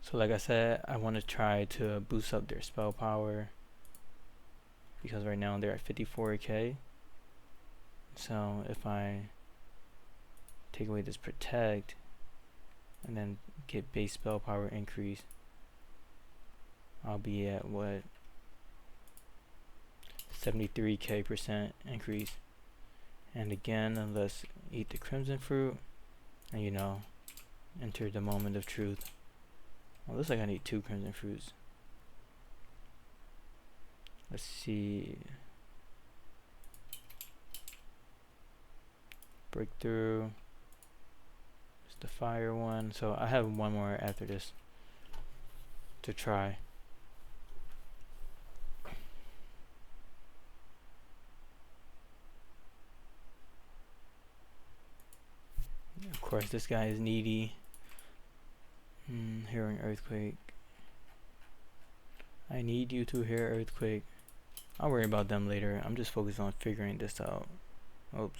So like I said, I want to try to boost up their spell power, because right now they're at 54k. So if I take away this protect and then get base spell power increase, I'll be at what, 73k% increase. And again, let's eat the crimson fruit and, you know, enter the moment of truth. Well, looks like I need 2 crimson fruits. Let's see. Breakthrough. It's the fire one. So I have one more after this to try. course, this guy is needy. Hearing earthquake. I need you to hear earthquake. I'll worry about them later. I'm just focused on figuring this out. Oops.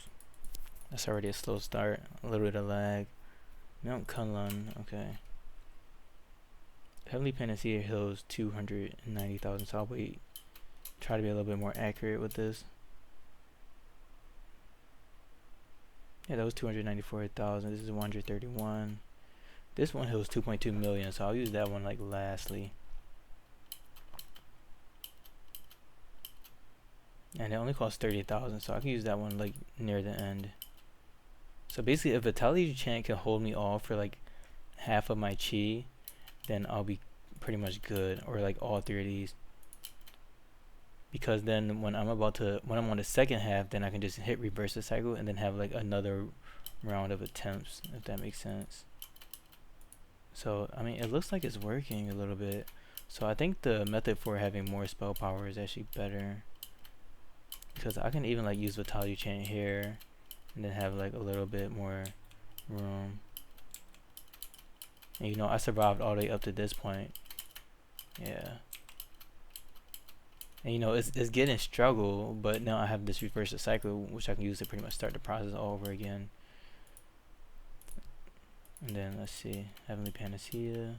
That's already a slow start. A little bit of lag. Mount Kunlun. Okay. Heavenly Panacea Hills 290,000. So I'll wait. Try to be a little bit more accurate with this. Yeah, that was 294,000. This is 131. This one hills 2.2 million, so I'll use that one like lastly. And it only costs 30,000, so I can use that one like near the end. So basically, if Vitality Chant can hold me off for like half of my chi, then I'll be pretty much good, or like all three of these. Because then when I'm on the second half, then I can just hit reverse the cycle and then have like another round of attempts, if that makes sense. So I mean, it looks like it's working a little bit. So I think the method for having more spell power is actually better, because I can even like use Vitality Chant here and then have like a little bit more room. And you know, I survived all the way up to this point. Yeah. And you know, it's getting struggle, but now I have this reverse the cycle, which I can use to pretty much start the process all over again. And then let's see, Heavenly Panacea.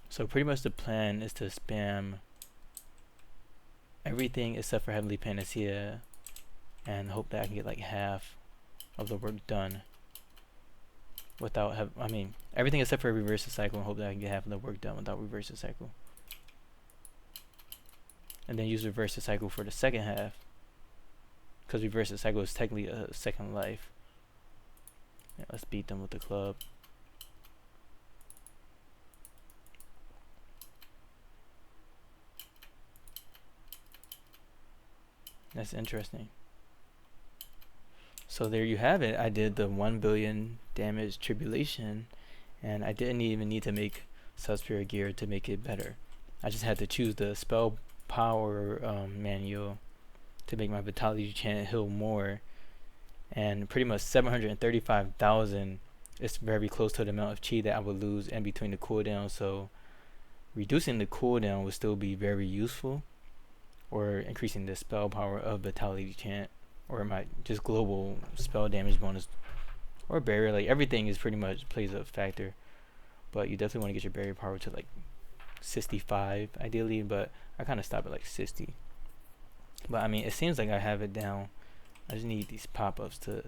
So pretty much the plan is to spam everything except for Heavenly Panacea and hope that I can get like half of the work done without everything except for reverse the cycle, and hope that I can get half of the work done without reverse the cycle. And then use reverse the cycle for the second half, because reverse the cycle is technically a second life. Yeah, let's beat them with the club. That's interesting. So there you have it. I did the 1 billion damage tribulation, and I didn't even need to make SubSpirit gear to make it better. I just had to choose the spell power manual to make my Vitality Chant heal more, and pretty much 735,000 is very close to the amount of chi that I would lose in between the cooldown. So reducing the cooldown would still be very useful, or increasing the spell power of Vitality Chant, or my just global spell damage bonus, or barrier. Like everything is pretty much plays a factor, but you definitely want to get your barrier power to like 65 ideally, but I kind of stop at like 60. But I mean, it seems like I have it down. I just need these pop-ups to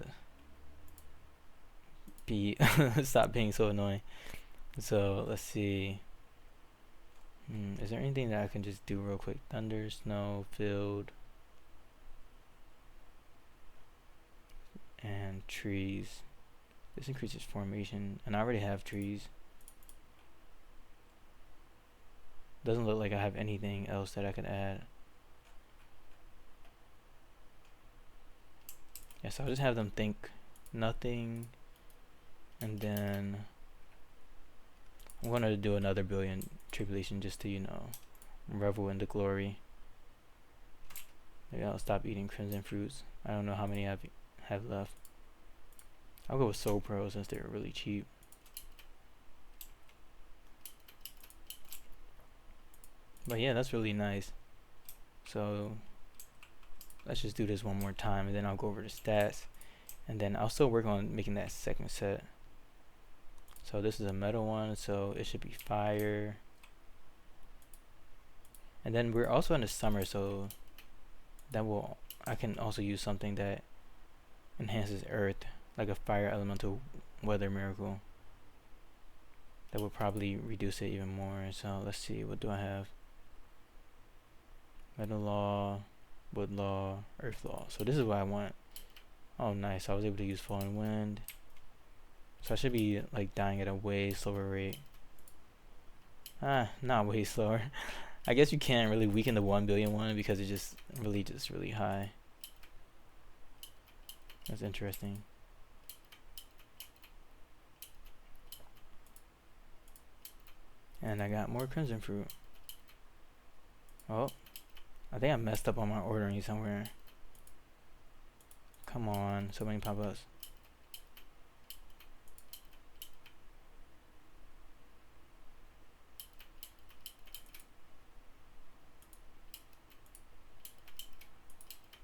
be stop being so annoying. So let's see. Is there anything that I can just do real quick? Thunder, snow, field, and trees. This increases formation, and I already have trees. Doesn't look like I have anything else that I could add. Yeah, so I'll just have them think nothing, and then I'm gonna do another billion tribulation just to, you know, revel in the glory. Maybe I'll stop eating crimson fruits. I don't know how many I have left. I'll go with Soul Pro since they're really cheap. But yeah, that's really nice. So let's just do this one more time, and then I'll go over the stats, and then I'll still work on making that second set. So this is a metal one, so it should be fire. And then we're also in the summer, so I can also use something that enhances earth, like a fire elemental weather miracle. That will probably reduce it even more. So let's see, what do I have? Metal law, wood law, earth law. So this is what I want. Oh nice, I was able to use falling wind. So I should be like dying at a way slower rate. Not way slower. I guess you can't really weaken the 1 billion one because it's just really high. That's interesting. And I got more crimson fruit. Oh, I think I messed up on my ordering somewhere. Come on, so many pop-ups.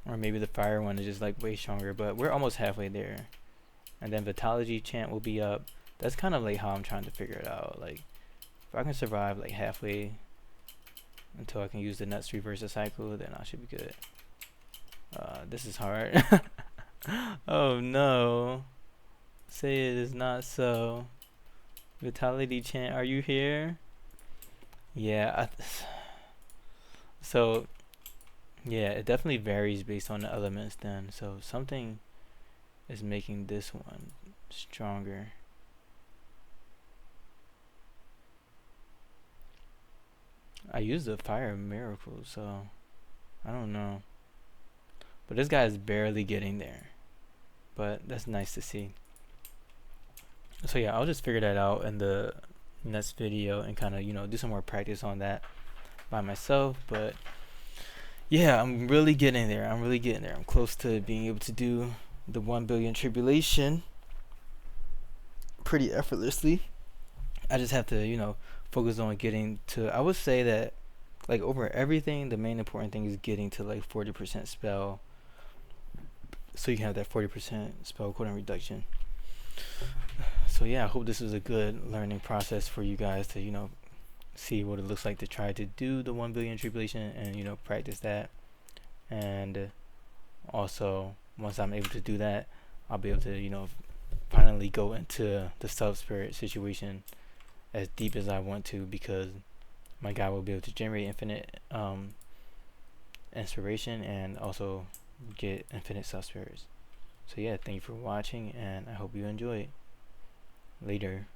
Or maybe the fire one is just like way stronger, but we're almost halfway there. And then Vitology chant will be up. That's kind of like how I'm trying to figure it out. Like, if I can survive like halfway until I can use the nuts reverse the cycle, then I should be good. This is hard. Oh no. Say it is not so. Vitality chant, are you here? Yeah, so yeah, it definitely varies based on the elements then. So something is making this one stronger. I used the fire miracle, so I don't know. But this guy is barely getting there. But that's nice to see. So yeah, I'll just figure that out in the next video and kind of, you know, do some more practice on that by myself. But yeah, I'm really getting there. I'm close to being able to do the 1 billion tribulation pretty effortlessly. I just have to, you know, focus on getting to, I would say that like over everything, the main important thing is getting to like 40% spell, so you can have that 40% spell cooldown reduction. So yeah, I hope this was a good learning process for you guys to, you know, see what it looks like to try to do the 1 billion tribulation and, you know, practice that. And also, once I'm able to do that, I'll be able to, you know, finally go into the SubSpirit situation as deep as I want to, because my guy will be able to generate infinite inspiration and also get infinite SubSpirits. So yeah, thank you for watching, and I hope you enjoy it. Later.